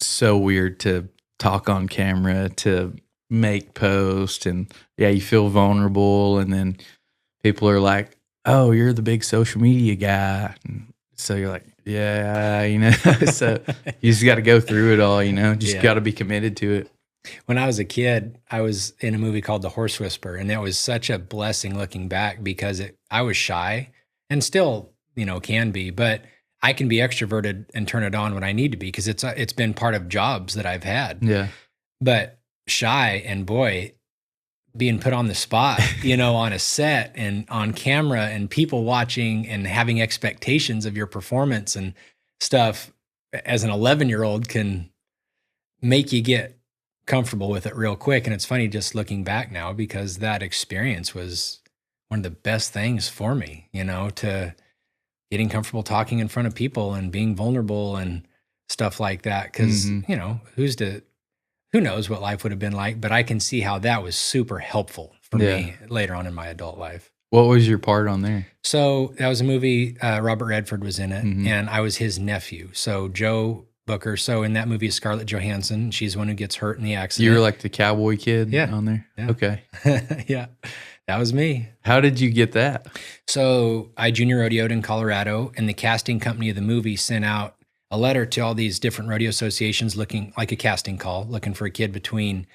so weird to talk on camera, to make posts, and you feel vulnerable, and then people are like, oh, you're the big social media guy. And so you're like, yeah, so you just got to go through it all, just got to be committed to it. When I was a kid, I was in a movie called The Horse Whisperer, and that was such a blessing looking back because I was shy and still, can be, but I can be extroverted and turn it on when I need to be because it's been part of jobs that I've had. Yeah. But shy, and boy, being put on the spot, on a set and on camera and people watching and having expectations of your performance and stuff as an 11-year-old can make you get comfortable with it real quick. And it's funny just looking back now because that experience was one of the best things for me, to getting comfortable talking in front of people and being vulnerable and stuff like that. Cause who knows what life would have been like, but I can see how that was super helpful for me later on in my adult life. What was your part on there? So that was a movie, Robert Redford was in it, and I was his nephew. So Joe Booker. So in that movie is Scarlett Johansson. She's the one who gets hurt in the accident. You were like the cowboy kid on there? Yeah. Okay. Yeah, that was me. How did you get that? So I junior rodeoed in Colorado, and the casting company of the movie sent out a letter to all these different rodeo associations looking like a casting call, looking for a kid between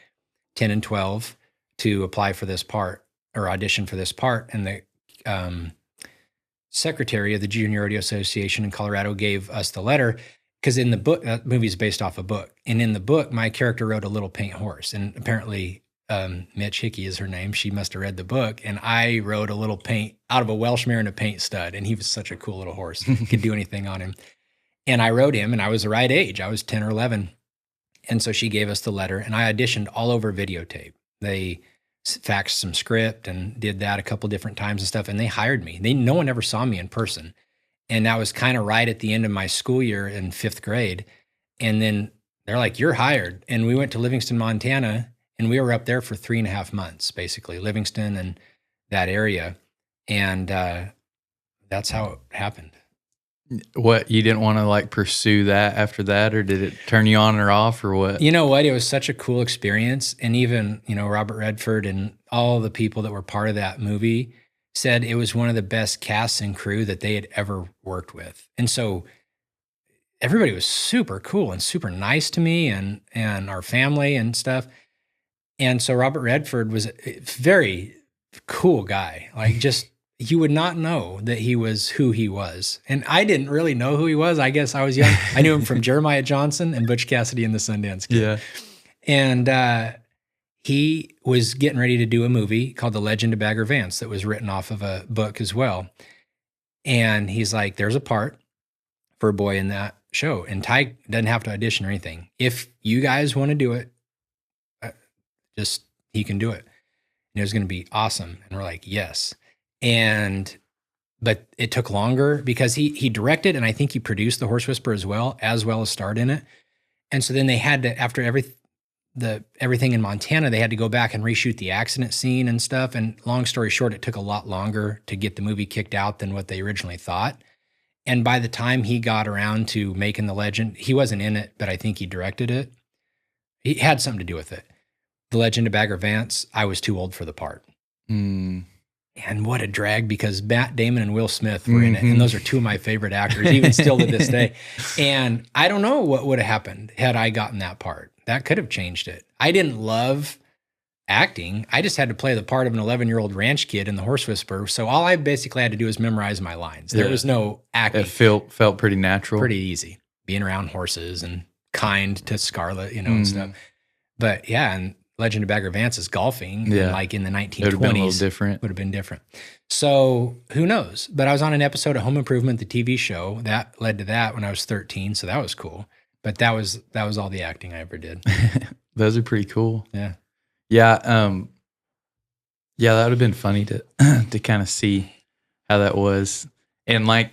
10 and 12 to apply for this part or audition for this part. And the secretary of the Junior Rodeo Association in Colorado gave us the letter because in the book, that movie is based off a book. And in the book, my character rode a little paint horse. And apparently Mitch Hickey is her name. She must have read the book. And I rode a little paint out of a Welsh mare and a paint stud. And he was such a cool little horse. Could do anything on him. And I rode him, and I was the right age. I was 10 or 11. And so she gave us the letter, and I auditioned all over videotape. They faxed some script and did that a couple different times and stuff, and they hired me. No one ever saw me in person. And that was kind of right at the end of my school year in 5th grade. And then they're like, you're hired. And we went to Livingston, Montana, and we were up there for 3.5 months, basically, Livingston and that area. And that's how it happened. What, you didn't want to like pursue that after that, or did it turn you on or off, or what? You know what? It was such a cool experience. And even, Robert Redford and all the people that were part of that movie said it was one of the best casts and crew that they had ever worked with. And so everybody was super cool and super nice to me and our family and stuff. And so Robert Redford was a very cool guy. Like just, you would not know that he was who he was. And I didn't really know who he was. I guess I was young. I knew him from Jeremiah Johnson and Butch Cassidy and the Sundance Kid. Yeah. And he was getting ready to do a movie called The Legend of Bagger Vance that was written off of a book as well. And he's like, there's a part for a boy in that show. And Ty doesn't have to audition or anything. If you guys want to do it, he can do it. And it was going to be awesome. And we're like, yes. But it took longer because he directed and I think he produced The Horse Whisperer as well as starred in it. And so then they had to, after everything in Montana, they had to go back and reshoot the accident scene and stuff. And long story short, it took a lot longer to get the movie kicked out than what they originally thought. And by the time he got around to making The Legend, he wasn't in it, but I think he directed it. He had something to do with it. The Legend of Bagger Vance, I was too old for the part. Mm. Yeah, man, what a drag, because Matt Damon and Will Smith were in it. And those are two of my favorite actors, even still to this day. And I don't know what would have happened had I gotten that part. That could have changed it. I didn't love acting. I just had to play the part of an 11-year-old ranch kid in The Horse Whisperer. So all I basically had to do was memorize my lines. There was no acting. It felt pretty natural. Pretty easy. Being around horses and kind to Scarlett, and stuff. But yeah, and Legend of Bagger Vance is golfing, and like in the 1920s. It would have been a little different. Would have been different. So who knows? But I was on an episode of Home Improvement, the TV show. That led to that when I was 13, so that was cool. But that was all the acting I ever did. Those are pretty cool. Yeah. Yeah. Yeah, that would have been funny to kind of see how that was. And like,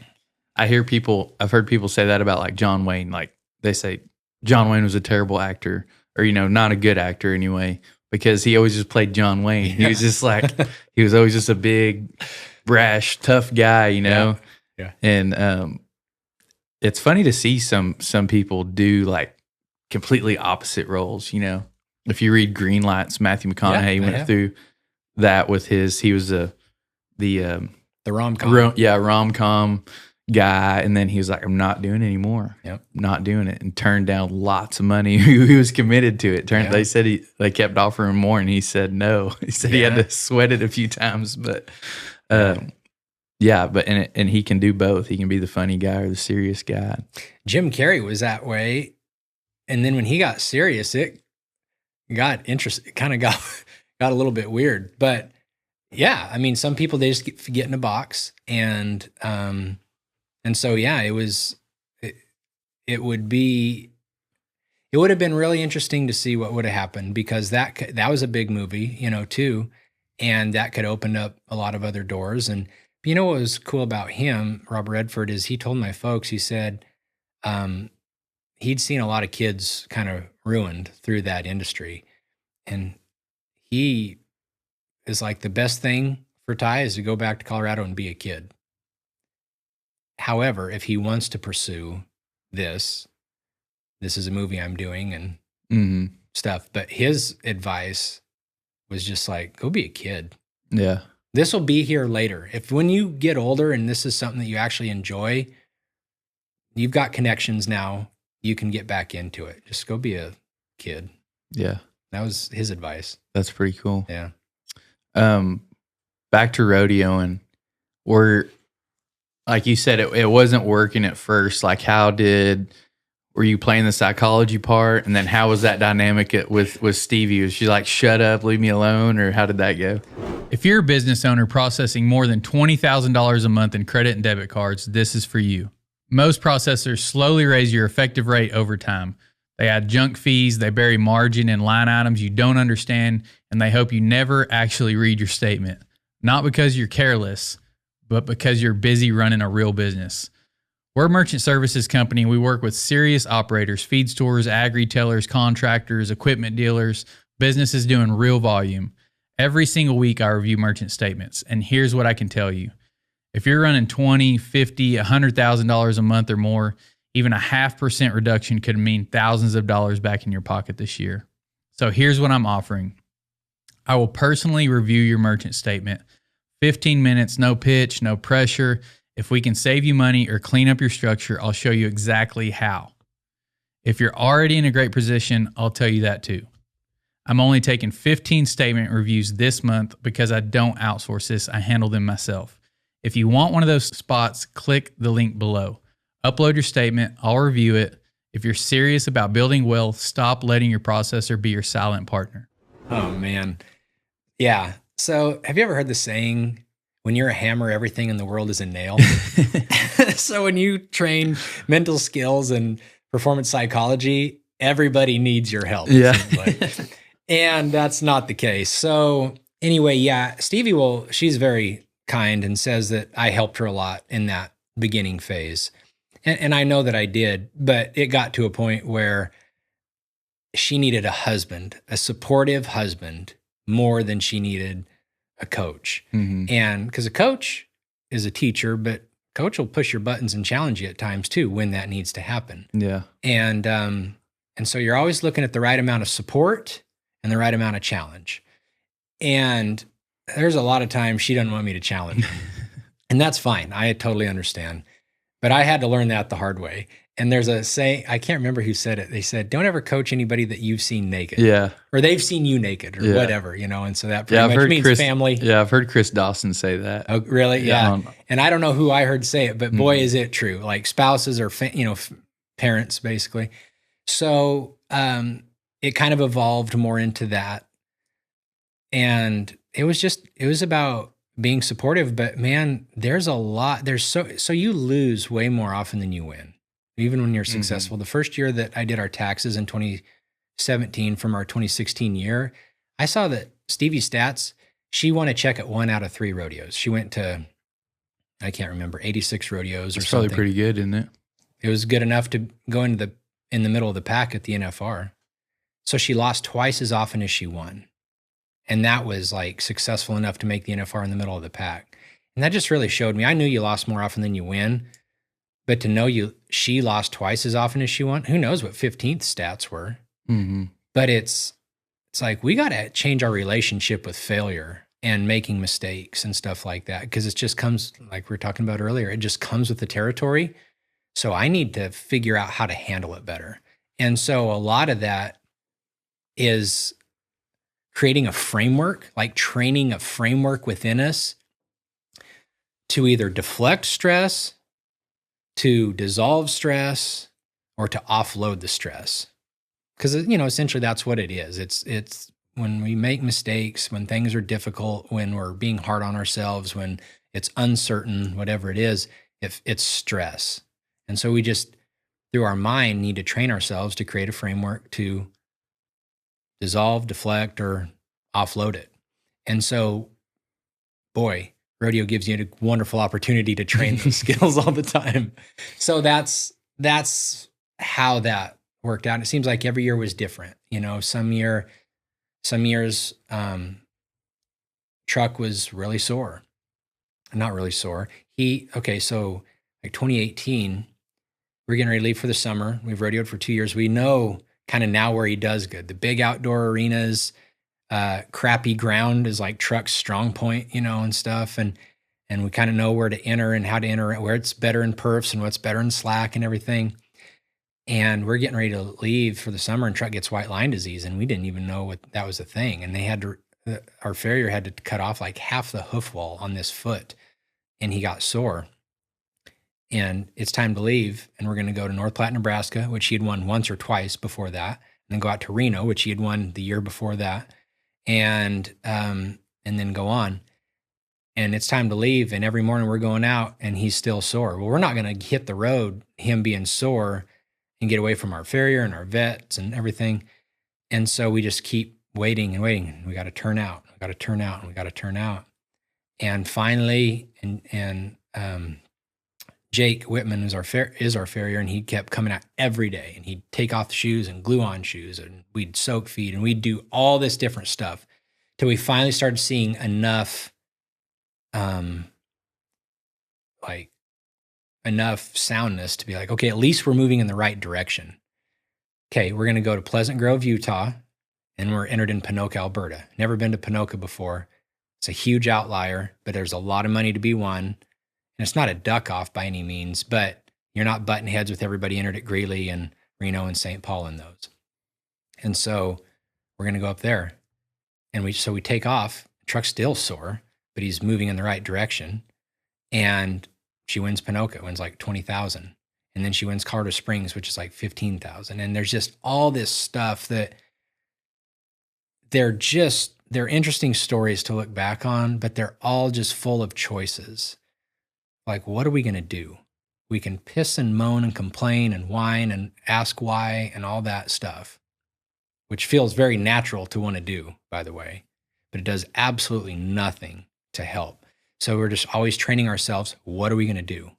I've heard people say that about like John Wayne. Like they say John Wayne was a terrible actor, or, not a good actor anyway, because he always just played John Wayne. He was just like, he was always just a big, brash, tough guy, Yeah. And it's funny to see some people do like completely opposite roles, If you read Green Lights, Matthew McConaughey went through that with he was the rom-com. Rom-com guy, and then he was like, I'm not doing it anymore. Yep. Not doing it, and turned down lots of money. He was committed to it. They said they kept offering him more, and he said no. He said he had to sweat it a few times, but and he can do both. He can be the funny guy or the serious guy. Jim Carrey was that way, and then when he got serious, it got interesting. It kind of got a little bit weird, but yeah, I mean, some people, they just get in a box, and so yeah, it would have been really interesting to see what would have happened, because that was a big movie, too, and that could open up a lot of other doors. And what was cool about him, Robert Redford, is he told my folks, he said he'd seen a lot of kids kind of ruined through that industry, and he is like, the best thing for Ty is to go back to Colorado and be a kid. However, if he wants to pursue this is a movie I'm doing and stuff. But his advice was just like, go be a kid. Yeah. This will be here later. If when you get older and this is something that you actually enjoy, you've got connections now, you can get back into it. Just go be a kid. Yeah. That was his advice. That's pretty cool. Yeah. Back to rodeo, and like you said, it wasn't working at first. Like, were you playing the psychology part? And then how was that dynamic with Stevie? Was she like, shut up, leave me alone? Or how did that go? If you're a business owner processing more than $20,000 a month in credit and debit cards, this is for you. Most processors slowly raise your effective rate over time. They add junk fees, they bury margin and line items you don't understand, and they hope you never actually read your statement. Not because you're careless, but because you're busy running a real business. We're a merchant services company. We work with serious operators, feed stores, ag retailers, contractors, equipment dealers, businesses doing real volume. Every single week I review merchant statements, and here's what I can tell you. If you're running $20,000, $50,000, $100,000 a month or more, even a 0.5% reduction could mean thousands of dollars back in your pocket this year. So here's what I'm offering. I will personally review your merchant statement. 15 minutes, no pitch, no pressure. If we can save you money or clean up your structure, I'll show you exactly how. If you're already in a great position, I'll tell you that too. I'm only taking 15 statement reviews this month because I don't outsource this. I handle them myself. If you want one of those spots, click the link below. Upload your statement. I'll review it. If you're serious about building wealth, stop letting your processor be your silent partner. Oh, man. Yeah. So have you ever heard the saying, when you're a hammer, everything in the world is a nail? So when you train mental skills and performance psychology, everybody needs your help. Yeah. And that's not the case. So anyway, yeah, Stevie she's very kind and says that I helped her a lot in that beginning phase. And I know that I did, but it got to a point where she needed a husband, a supportive husband, more than she needed a coach. Mm-hmm. And because a coach is a teacher, but coach will push your buttons and challenge you at times too when that needs to happen. Yeah. And so you're always looking at the right amount of support and the right amount of challenge. And there's a lot of times she doesn't want me to challenge him. And that's fine. I totally understand. But I had to learn that the hard way. And there's a saying, I can't remember who said it. They said, don't ever coach anybody that you've seen naked. Yeah. Or they've seen you naked or whatever, And so that pretty I've much heard means family. Yeah, I've heard Chris Dawson say that. Oh, really? Yeah. And I don't know who I heard say it, but boy, is it true. Like spouses or, parents, basically. So it kind of evolved more into that. And it was about being supportive, but man, there's a lot. So you lose way more often than you win, even when you're successful. The first year that I did our taxes in 2017 from our 2016 year, I saw that Stevie's stats, she won a check at 1 out of 3 rodeos. She went to, I can't remember, 86 rodeos or It's something. probably pretty good, isn't it? It was good enough to go in the middle of the pack at the NFR. So she lost twice as often as she won. And that was like successful enough to make the NFR in the middle of the pack. And that just really showed me, I knew you lost more often than you win, but to know she lost twice as often as she won, who knows what 15th stats were. But it's like, we got to change our relationship with failure and making mistakes and stuff like that. Cause it just comes, like we were talking about earlier, it just comes with the territory. So I need to figure out how to handle it better. And so a lot of that is creating a framework, like training a framework within us to either deflect stress, to dissolve stress, or to offload the stress. Because, essentially that's what it is. It's when we make mistakes, when things are difficult, when we're being hard on ourselves, when it's uncertain, whatever it is, if it's stress. And so we just, through our mind, need to train ourselves to create a framework to dissolve, deflect, or offload it. And so, boy, rodeo gives you a wonderful opportunity to train those skills all the time. So that's how that worked out. It seems like every year was different. Some years, truck was really sore. Not really sore. So like 2018, we're getting ready to leave for the summer. We've rodeoed for 2 years. We know kind of now where he does good. The big outdoor arenas, crappy ground is like truck's strong point, and stuff. And we kind of know where to enter and how to enter it, where it's better in perfs and what's better in slack and everything. And we're getting ready to leave for the summer, and truck gets white line disease. And we didn't even know what that was a thing. And our farrier had to cut off like half the hoof wall on this foot, and he got sore. And it's time to leave. And we're going to go to North Platte, Nebraska, which he had won once or twice before that. And then go out to Reno, which he had won the year before that. And then go on. And it's time to leave. And every morning we're going out and he's still sore. Well, we're not going to hit the road, him being sore, and get away from our farrier and our vets and everything. And so we just keep waiting and waiting. We got to turn out. We got to turn out. And we got to turn out. And finally, Jake Whitman is our farrier, and he kept coming out every day, and he'd take off the shoes and glue on shoes, and we'd soak feed, and we'd do all this different stuff till we finally started seeing enough, enough soundness to be like, okay, at least we're moving in the right direction. Okay, we're going to go to Pleasant Grove, Utah, and we're entered in Ponoka, Alberta. Never been to Ponoka before. It's a huge outlier, but there's a lot of money to be won. And it's not a duck off by any means, but you're not butting heads with everybody entered at Greeley and Reno and St. Paul in those. And so we're going to go up there. And we take off. The truck's still sore, but he's moving in the right direction. And she wins Ponoka, wins like 20,000. And then she wins Colorado Springs, which is like 15,000. And there's just all this stuff that they're interesting stories to look back on, but they're all just full of choices. Like, what are we going to do? We can piss and moan and complain and whine and ask why and all that stuff, which feels very natural to want to do, by the way, but it does absolutely nothing to help. So we're just always training ourselves. What are we going to do?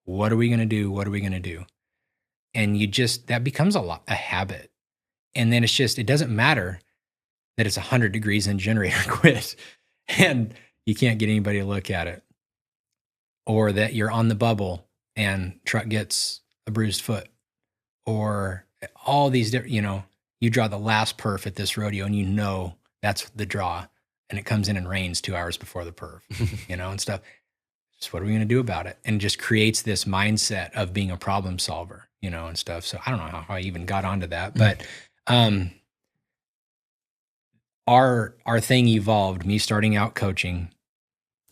What are we going to do? What are we going to do? And that becomes a habit. And then it doesn't matter that it's 100 degrees in generator quit and you can't get anybody to look at it, or that you're on the bubble and truck gets a bruised foot, or all these different, you draw the last perf at this rodeo and that's the draw. and it comes in and rains 2 hours before the perf, and stuff. Just what are we going to do about it? And just creates this mindset of being a problem solver, and stuff. So I don't know how I even got onto that, but our thing evolved. Me starting out coaching,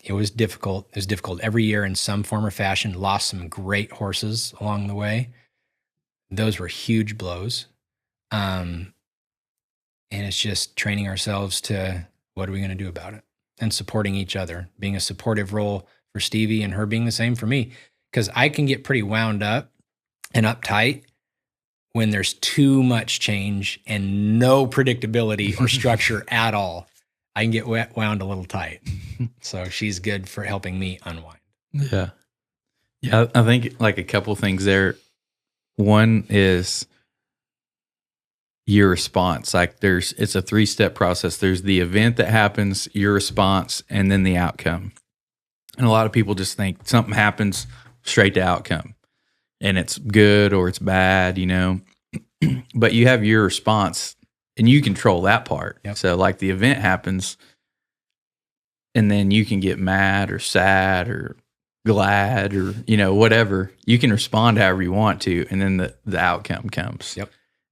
it was difficult. It was difficult every year in some form or fashion. Lost some great horses along the way. Those were huge blows. And it's just training ourselves to what are we going to do about it, and supporting each other, being a supportive role for Stevie and her being the same for me. Because I can get pretty wound up and uptight when there's too much change and no predictability or structure at all. I can get wound a little tight. So she's good for helping me unwind. Yeah. Yeah. I think like a couple things there. One is your response. Like it's a 3-step process. There's the event that happens, your response, and then the outcome. And a lot of people just think something happens, straight to outcome, and it's good or it's bad, but you have your response and you control that part. Yep. So like the event happens and then you can get mad or sad or glad or, whatever. You can respond however you want to, and then the outcome comes. Yep.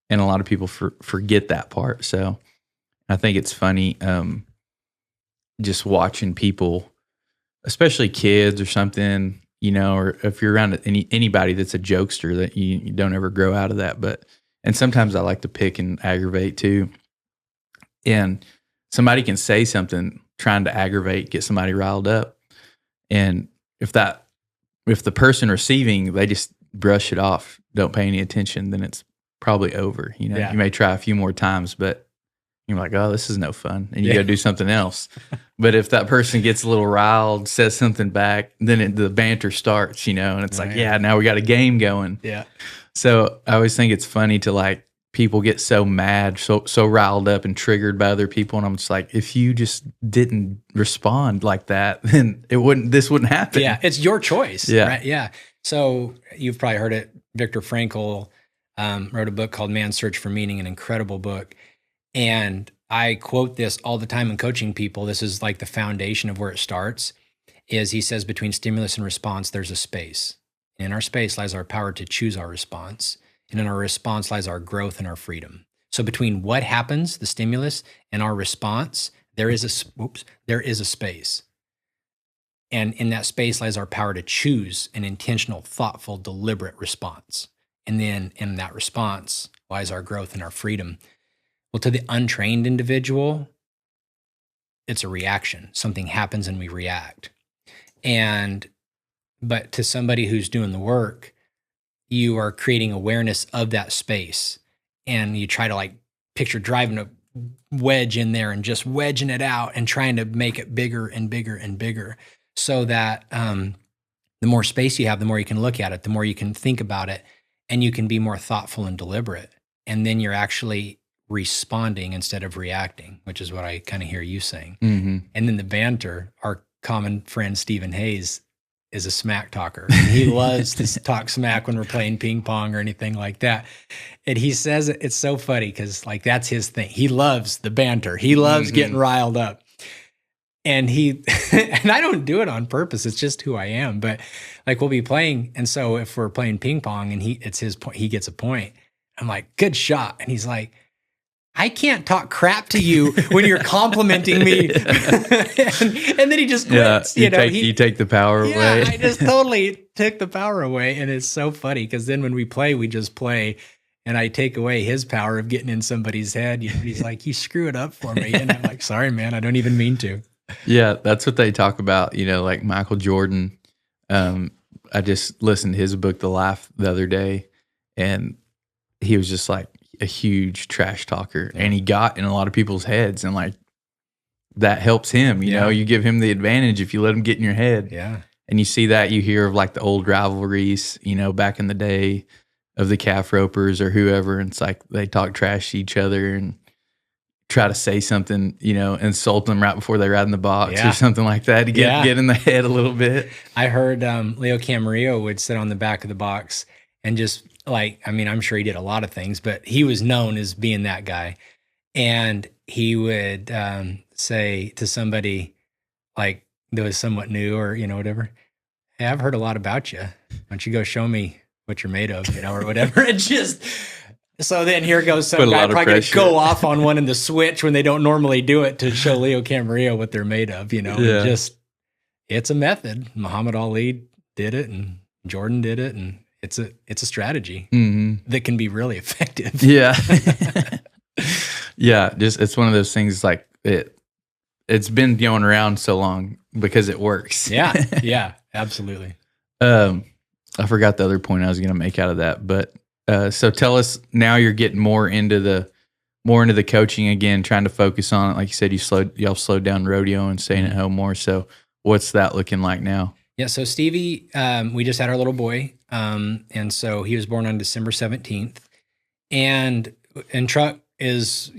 And a lot of people forget that part. So I think it's funny just watching people, especially kids or something, or if you're around anybody that's a jokester, that you don't ever grow out of that. And sometimes I like to pick and aggravate too. And somebody can say something trying to aggravate, get somebody riled up. And if the person receiving, they just brush it off, don't pay any attention, then it's probably over. You may try a few more times, but you're like, oh, this is no fun. And you go do something else. But if that person gets a little riled, says something back, then the banter starts, and it's like, now we got a game going. Yeah. So I always think it's funny to like people get so mad, so riled up and triggered by other people. And I'm just like, if you just didn't respond like that, then this wouldn't happen. Yeah. It's your choice. Yeah. Right? Yeah. So you've probably heard it. Viktor Frankl wrote a book called Man's Search for Meaning, an incredible book. And I quote this all the time in coaching people. This is like the foundation of where it starts, is he says, between stimulus and response, there's a space. In our space lies our power to choose our response. And in our response lies our growth and our freedom. So between what happens, the stimulus, and our response, there is a space. And in that space lies our power to choose an intentional, thoughtful, deliberate response. And then in that response lies our growth and our freedom. Well, to the untrained individual, it's a reaction. Something happens and we react. But to somebody who's doing the work, you are creating awareness of that space, and you try to like picture driving a wedge in there and just wedging it out and trying to make it bigger and bigger and bigger, so that the more space you have, the more you can look at it, the more you can think about it, and you can be more thoughtful and deliberate. And then you're actually responding instead of reacting, which is what I kind of hear you saying. Mm-hmm. And then the banter, our common friend Stephen Hayes is a smack talker. He loves to talk smack when we're playing ping pong or anything like that. And he says it's so funny because like that's his thing. He loves the banter. He loves getting riled up. And and I don't do it on purpose. It's just who I am. But like we'll be playing, and so if we're playing ping pong and it's his point, he gets a point. I'm like, good shot. And he's like, I can't talk crap to you when you're complimenting me. and then he just quits. You take the power away. I just totally took the power away. And it's so funny because then when we play, we just play. And I take away his power of getting in somebody's head. He's like, you screw it up for me. And I'm like, sorry, man, I don't even mean to. Yeah, that's what they talk about, like Michael Jordan. I just listened to his book, The Life, the other day. And he was just like a huge trash talker, and he got in a lot of people's heads, and like that helps him, you know, you give him the advantage if you let him get in your head. Yeah. And you see that, you hear of like the old rivalries, back in the day of the calf ropers or whoever. And it's like they talk trash to each other and try to say something, insult them right before they ride in the box or something like that to get in the head a little bit. I heard Leo Camarillo would sit on the back of the box and just I'm sure he did a lot of things, but he was known as being that guy. And he would say to somebody like that was somewhat new or, whatever, hey, I've heard a lot about you. Why don't you go show me what you're made of, or whatever. It just, so then here goes some guy probably going to go off on one in the switch when they don't normally do it to show Leo Camarillo what they're made of, Yeah. Just, it's a method. Muhammad Ali did it and Jordan did it. And it's a strategy that can be really effective. Yeah. Yeah. Just, it's one of those things like it's been going around so long because it works. Yeah. Yeah, absolutely. I forgot the other point I was going to make out of that, but so tell us now you're getting more into the coaching again, trying to focus on it. Like you said, y'all slowed down rodeo and staying at home more. So what's that looking like now? Yeah. So Stevie, we just had our little boy. And so he was born on December 17th and Truck is,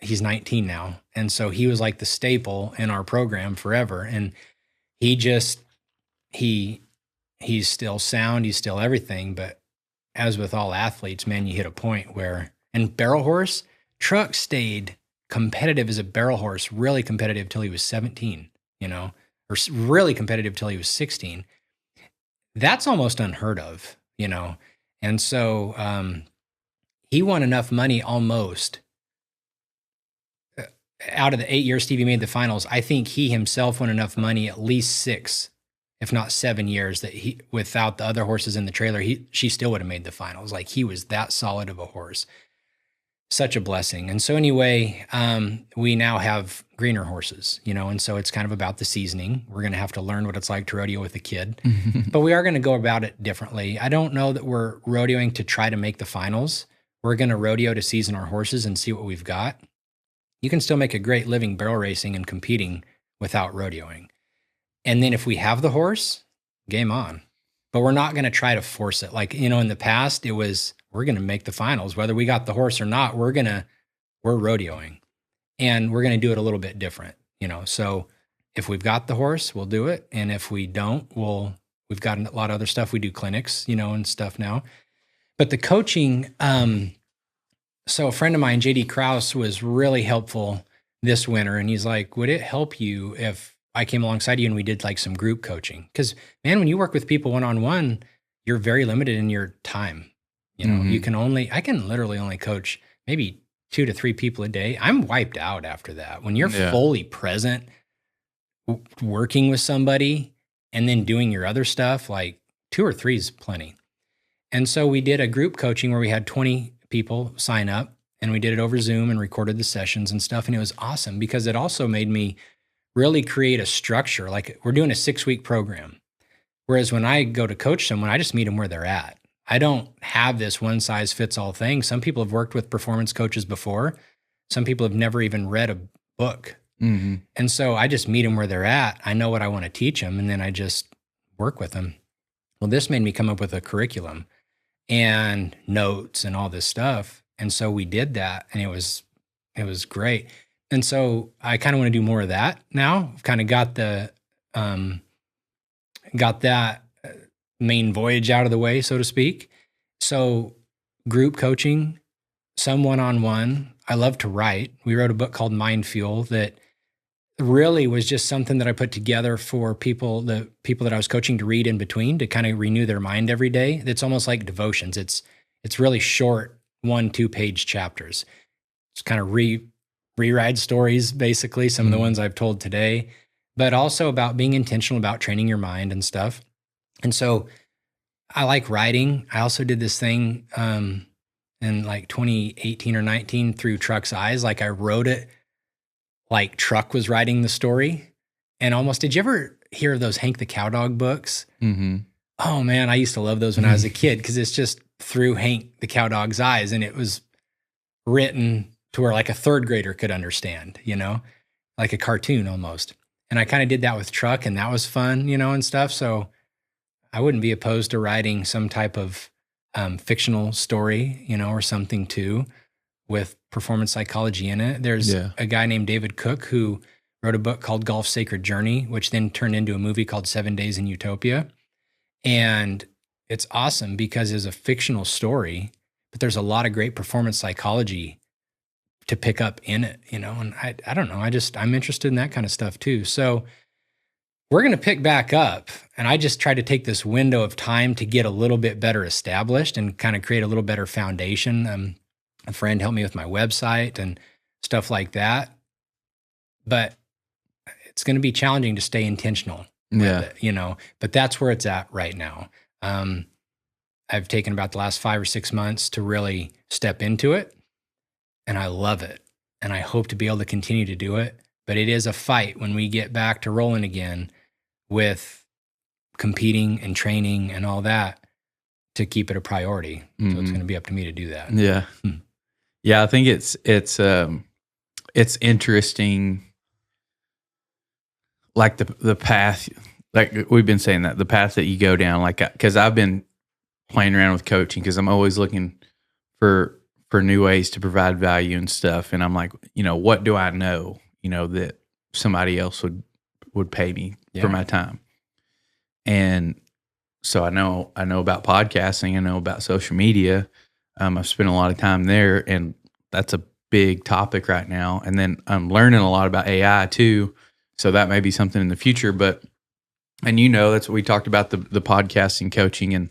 he's 19 now. And so he was like the staple in our program forever. And he's still sound, he's still everything. But as with all athletes, man, you hit a point where, and barrel horse, Truck stayed competitive as a barrel horse, really competitive till he was 17, or really competitive till he was 16. That's almost unheard of, And so he won enough money almost out of the 8 years Stevie made the finals. I think he himself won enough money at least 6, if not 7 years that he, without the other horses in the trailer, she still would have made the finals. Like he was that solid of a horse. Such a blessing. And so anyway, we now have greener horses, and so it's kind of about the seasoning. We're going to have to learn what it's like to rodeo with a kid, but we are going to go about it differently. I don't know that we're rodeoing to try to make the finals. We're going to rodeo to season our horses and see what we've got. You can still make a great living barrel racing and competing without rodeoing. And then if we have the horse, game on. But we're not going to try to force it. Like, in the past, it was, we're going to make the finals. Whether we got the horse or not, we're rodeoing. And we're going to do it a little bit different, So if we've got the horse, we'll do it. And if we don't, we've got a lot of other stuff. We do clinics, and stuff now. But the coaching, so a friend of mine, JD Krause, was really helpful this winter. And he's like, would it help you if I came alongside you and we did like some group coaching? Because, man, when you work with people one-on-one, you're very limited in your time. I can literally only coach maybe 2 to 3 people a day. I'm wiped out after that. When you're fully present, working with somebody and then doing your other stuff, like 2 or 3 is plenty. And so we did a group coaching where we had 20 people sign up and we did it over Zoom and recorded the sessions and stuff. And it was awesome because it also made me really create a structure. Like we're doing a 6-week program. Whereas when I go to coach someone, I just meet them where they're at. I don't have this one size fits all thing. Some people have worked with performance coaches before. Some people have never even read a book. Mm-hmm. And so I just meet them where they're at. I know what I want to teach them and then I just work with them. Well, this made me come up with a curriculum and notes and all this stuff. And so we did that and it was great. And so I kind of want to do more of that now. I've kind of got that main voyage out of the way, so to speak. So group coaching, some one-on-one. I love to write. We wrote a book called Mind Fuel that really was just something that I put together for the people that I was coaching to read in between to kind of renew their mind every day. It's almost like devotions. It's really short 1-2 page chapters. It's kind of rewrite stories, basically, some of the ones I've told today, but also about being intentional about training your mind and stuff. And so I like writing. I also did this thing in like 2018 or 19 through Truck's eyes. Like I wrote it like Truck was writing the story. And almost, did you ever hear of those Hank the Cowdog books? Mm-hmm. Oh man, I used to love those when I was a kid because it's just through Hank the Cowdog's eyes. And it was written to where like a 3rd grader could understand, like a cartoon almost. And I kind of did that with Truck and that was fun, and stuff. So I wouldn't be opposed to writing some type of fictional story, or something too, with performance psychology in it. There's a guy named David Cook who wrote a book called Golf's Sacred Journey, which then turned into a movie called 7 Days in Utopia. And it's awesome because it's a fictional story, but there's a lot of great performance psychology to pick up in it, and I don't know. I'm interested in that kind of stuff too. So we're going to pick back up, and I just try to take this window of time to get a little bit better established and kind of create a little better foundation. A friend helped me with my website and stuff like that, but it's going to be challenging to stay intentional with it, but that's where it's at right now. I've taken about the last 5 or 6 months to really step into it, and I love it. And I hope to be able to continue to do it, but it is a fight when we get back to rolling again with competing and training and all that to keep it a priority. So it's going to be up to me to do that. Yeah. Yeah. I think it's interesting. Like the path, like we've been saying that the path that you go down, like, cause I've been playing around with coaching cause I'm always looking for new ways to provide value and stuff. And I'm like, what do I know, that somebody else would pay me for my time. And so I know about podcasting, I know about social media. I've spent a lot of time there, and that's a big topic right now. And then I'm learning a lot about AI too. So that may be something in the future, and that's what we talked about, the podcasting coaching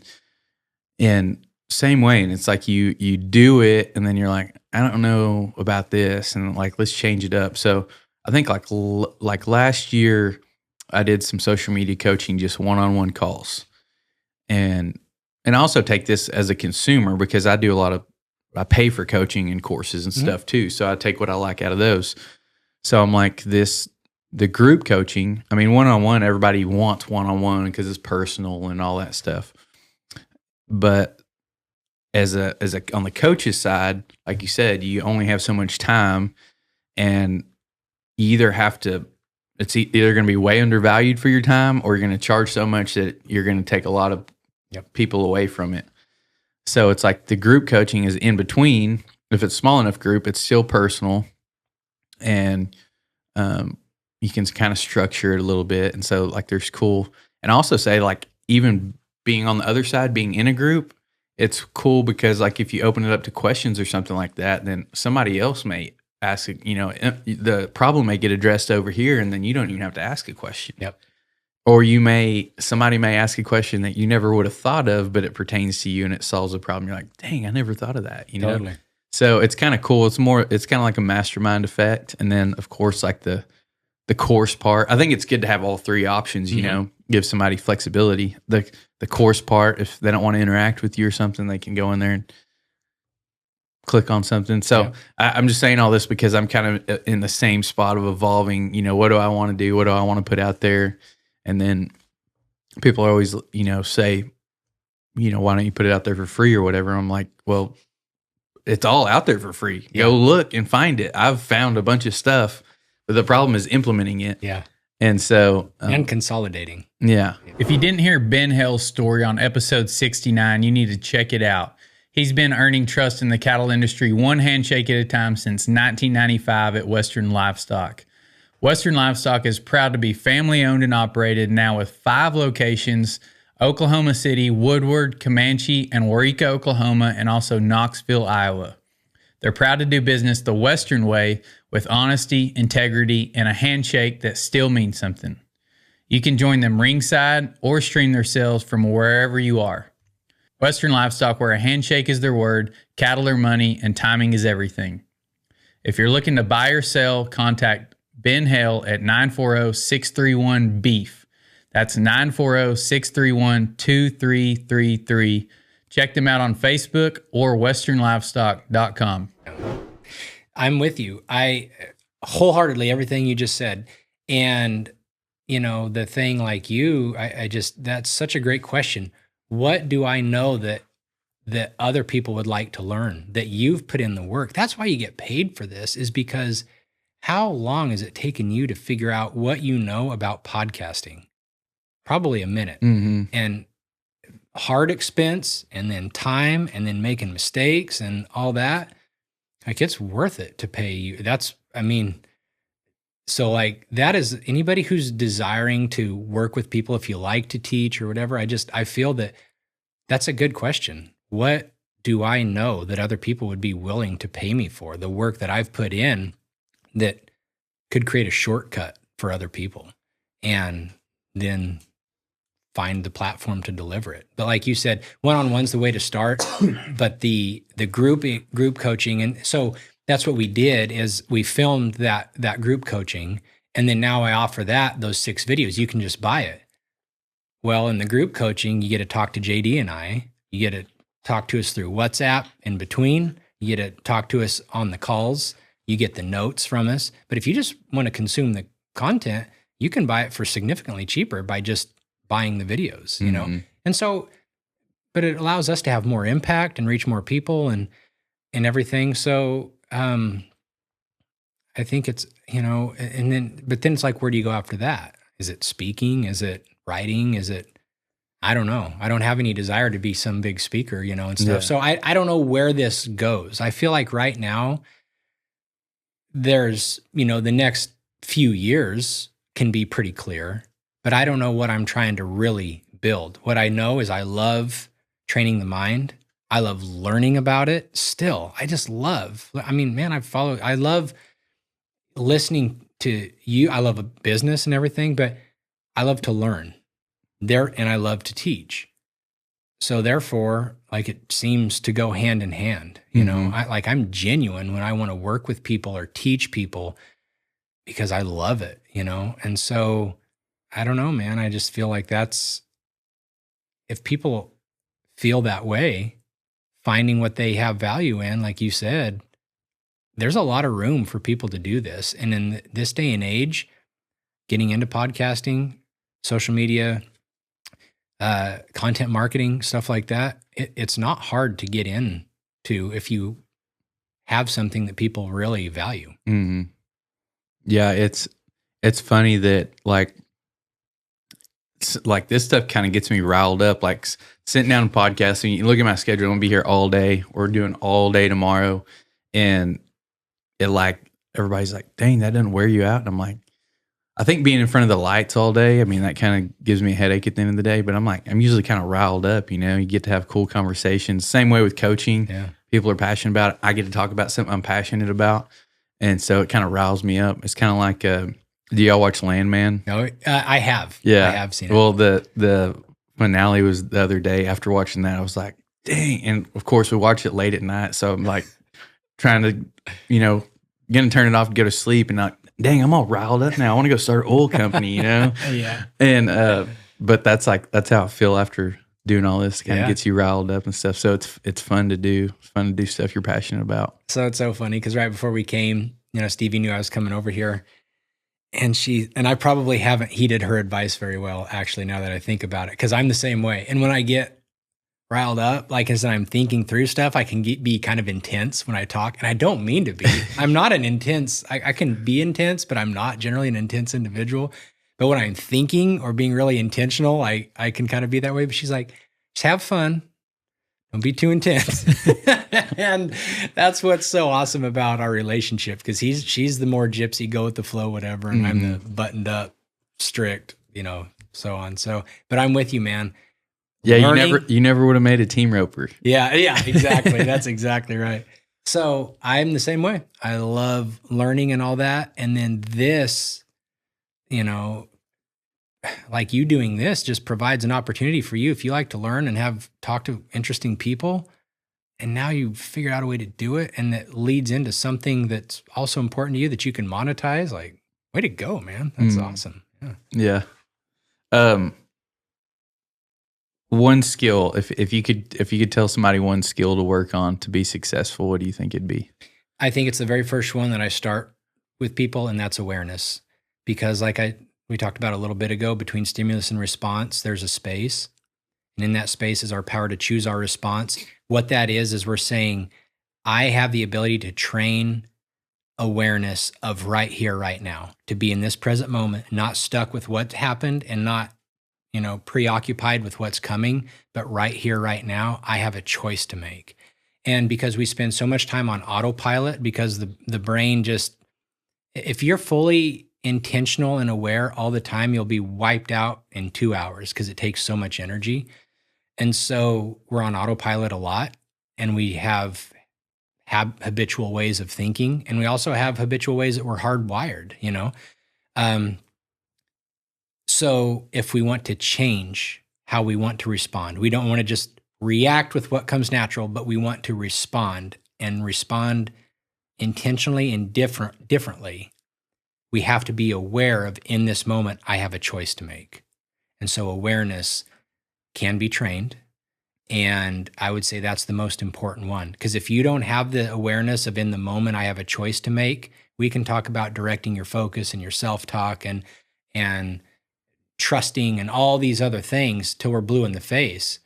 and same way. And it's like you do it, and then you're like, I don't know about this, and like, let's change it up. So I think like last year I did some social media coaching, just one-on-one calls. And I also take this as a consumer because I pay for coaching and courses and stuff too. So I take what I like out of those. So I'm like the group coaching, I mean, one-on-one, everybody wants one-on-one because it's personal and all that stuff. But as a on the coach's side, like you said, you only have so much time, and you either have to, it's either going to be way undervalued for your time, or you're going to charge so much that you're going to take a lot of people away from it. So it's like the group coaching is in between. If it's small enough group, it's still personal, and you can kind of structure it a little bit. And so like there's cool, and I also say like even being on the other side, being in a group, it's cool because like if you open it up to questions or something like that, then somebody else may ask, the problem may get addressed over here, and then you don't even have to ask a question. Yep. Or somebody may ask a question that you never would have thought of, but it pertains to you and it solves a problem. You're like, dang, I never thought of that. Totally. So it's kind of cool. It's kind of like a mastermind effect. And then of course, like the course part, I think it's good to have all three options, give somebody flexibility. The course part, if they don't want to interact with you or something, they can go in there and click on something. So I'm just saying all this because I'm kind of in the same spot of evolving. What do I want to do? What do I want to put out there? And then people are always, say, why don't you put it out there for free or whatever? I'm like, well, it's all out there for free. Go look and find it. I've found a bunch of stuff, but the problem is implementing it. Yeah. And so and consolidating. Yeah. If you didn't hear Ben Hale's story on episode 69, you need to check it out. He's been earning trust in the cattle industry one handshake at a time since 1995 at Western Livestock. Western Livestock is proud to be family owned and operated now with 5 locations: Oklahoma City, Woodward, Comanche, and Waurika, Oklahoma, and also Knoxville, Iowa. They're proud to do business the Western way with honesty, integrity, and a handshake that still means something. You can join them ringside or stream their sales from wherever you are. Western Livestock, where a handshake is their word, cattle are money, and timing is everything. If you're looking to buy or sell, contact Ben Hale at 940-631-BEEF. That's 940-631-2333. Check them out on Facebook or westernlivestock.com. I'm with you. I wholeheartedly, everything you just said. And, the thing like you, that's such a great question. What do I know that other people would like to learn, that you've put in the work? That's why you get paid for this, is because how long has it taken you to figure out what you know about podcasting? Probably a minute. Mm-hmm. And hard expense, and then time, and then making mistakes and all that. Like, it's worth it to pay you. So like that is anybody who's desiring to work with people, if you like to teach or whatever, I feel that that's a good question. What do I know that other people would be willing to pay me for the work that I've put in that could create a shortcut for other people, and then find the platform to deliver it. But like you said, one-on-one's the way to start, but the group coaching, and so that's what we did is we filmed that group coaching, and then now I offer those 6 videos. You can just buy it. Well, in the group coaching, you get to talk to JD and I. You get to talk to us through WhatsApp in between. You get to talk to us on the calls. You get the notes from us. But if you just want to consume the content, you can buy it for significantly cheaper by just buying the videos, you know? And so, but it allows us to have more impact and reach more people and everything. So, I think it's, but then it's like, where do you go after that? Is it speaking? Is it writing? Is it, I don't know. I don't have any desire to be some big speaker, and stuff. Yeah. So I don't know where this goes. I feel like right now there's, the next few years can be pretty clear, but I don't know what I'm trying to really build. What I know is I love training the mind. I love learning about it still. I just love, I love listening to you. I love a business and everything, but I love to learn and I love to teach. So therefore, like, it seems to go hand in hand, I'm genuine when I want to work with people or teach people because I love it, And so I don't know, man. I just feel like if people feel that way, finding what they have value in, like you said, there's a lot of room for people to do this. And in this day and age, getting into podcasting, social media, content marketing, stuff like that, it's not hard to get into if you have something that people really value. Mm-hmm. Yeah, it's funny that like this stuff kind of gets me riled up. Like sitting down and podcasting, you look at my schedule, I'm gonna be here all day. We're doing all day tomorrow, and it like everybody's like, "Dang, that doesn't wear you out." And I'm like, I think being in front of the lights all day, that kind of gives me a headache at the end of the day. But I'm usually kind of riled up. You get to have cool conversations. Same way with coaching. Yeah. People are passionate about it. I get to talk about something I'm passionate about, and so it kind of riles me up. It's kind of like, do y'all watch Landman? No, I have. Yeah, I have seen it. Well, the finale was the other day. After watching that, I was like, dang. And of course, we watch it late at night, so I'm like trying to, gonna turn it off and go to sleep, and not. Dang, I'm all riled up now. I want to go start an oil company, Yeah. And but that's how I feel after doing all this. Kind of gets you riled up and stuff. So it's fun to do. It's fun to do stuff you're passionate about. So it's so funny because right before we came, Stevie knew I was coming over here, and I probably haven't heeded her advice very well, actually, now that I think about it, because I'm the same way. And when I get riled up, like as I'm thinking through stuff, I can be kind of intense when I talk, and I don't mean to be. I'm not an intense, I can be intense, but I'm not generally an intense individual. But when I'm thinking or being really intentional, I can kind of be that way. But she's like, just have fun. Don't be too intense. And that's what's so awesome about our relationship, because she's the more gypsy, go with the flow, whatever, and I'm the buttoned up, strict, so on. So, but I'm with you, man. Yeah, you never would have made a team roper. Yeah, exactly. That's exactly right. So I'm the same way. I love learning and all that. And then this, like you doing this just provides an opportunity for you if you like to learn and talk to interesting people. And now you figured out a way to do it, and that leads into something that's also important to you that you can monetize. Like, way to go, man. That's awesome. Yeah. One skill, if you could tell somebody one skill to work on to be successful, what do you think it'd be? I think it's the very first one that I start with people, and that's awareness. Because like we talked about a little bit ago, between stimulus and response, there's a space. And in that space is our power to choose our response. What that is we're saying, I have the ability to train awareness of right here, right now, to be in this present moment, not stuck with what happened and not preoccupied with what's coming, but right here, right now, I have a choice to make. And because we spend so much time on autopilot, because the brain just, if you're fully intentional and aware all the time, you'll be wiped out in 2 hours because it takes so much energy. And so we're on autopilot a lot. and we have habitual ways of thinking, and we also have habitual ways that we're hardwired, you know? So if we want to change how we want to respond, we don't want to just react with what comes natural, but we want to respond and respond intentionally and differently. We have to be aware of, in this moment, I have a choice to make. And so awareness can be trained. And I would say that's the most important one. Because if you don't have the awareness of, in the moment, I have a choice to make, we can talk about directing your focus and your self-talk and trusting and all these other things till we're blue in the face,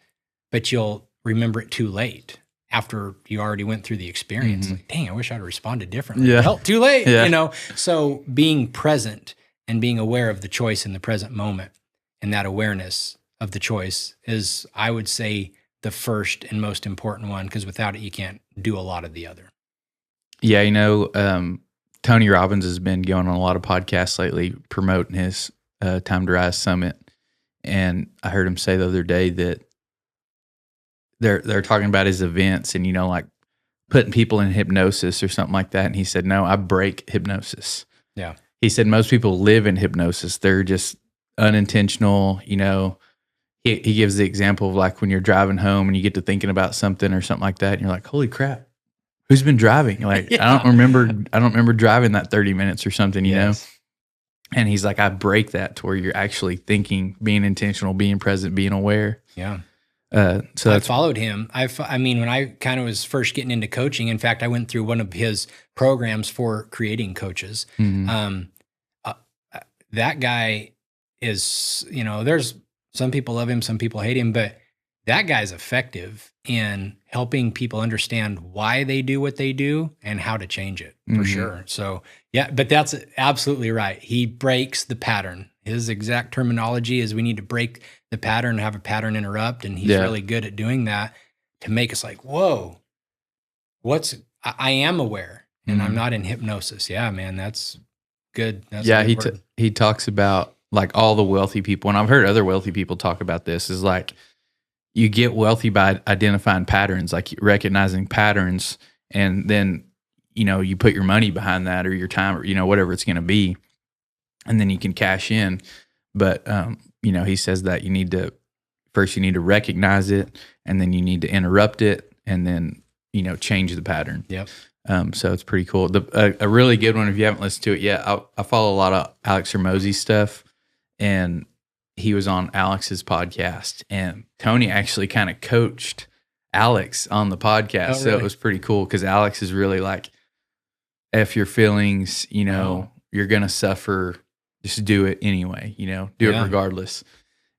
but you'll remember it too late after you already went through the experience. Like, dang, I wish I'd responded differently. Yeah. Well, too late, you know? So being present and being aware of the choice in the present moment, and that awareness of the choice is, I would say, the first and most important one, because without it, you can't do a lot of the other. Yeah, you know, Tony Robbins has been going on a lot of podcasts lately promoting his Time to Rise Summit. And I heard him say the other day that they're talking about his events and, you know, like putting people in hypnosis or something like that. And he said, no, I break hypnosis. Yeah. He said most people live in hypnosis. They're just unintentional, you know. He gives the example of like when you're driving home and you get to thinking about something or something like that. And you're like, holy crap, who's been driving? Like, Yeah. I don't remember driving that 30 minutes or something, you know? And he's like, I break that to where you're actually thinking, being intentional, being present, being aware. Yeah. So I that's followed him. I mean, when I kind of was first getting into coaching, in fact, I went through one of his programs for creating coaches. That guy is, you know, there's some people love him, some people hate him, but that guy's effective in helping people understand why they do what they do and how to change it, for sure. So yeah, but that's absolutely right. He breaks the pattern. His exact terminology is, we need to break the pattern and have a pattern interrupt. And he's really good at doing that to make us like, whoa, I am aware and I'm not in hypnosis. Yeah, man, that's good. That's a good word. He talks about like all the wealthy people, and I've heard other wealthy people talk about this, is like you get wealthy by identifying patterns, like recognizing patterns, and then, you know, you put your money behind that or your time or, you know, whatever it's going to be, and then you can cash in. But, you know, he says that you need to recognize it, and then you need to interrupt it, and then, you know, change the pattern. Yep. So it's pretty cool. A really good one, if you haven't listened to it yet, I follow a lot of Alex Hormozy's stuff, and he was on Alex's podcast, and Tony actually kind of coached Alex on the podcast. Oh, So really? it was pretty cool because Alex is really like, F your feelings, you know, you're going to suffer. Just do it anyway, you know, do it regardless.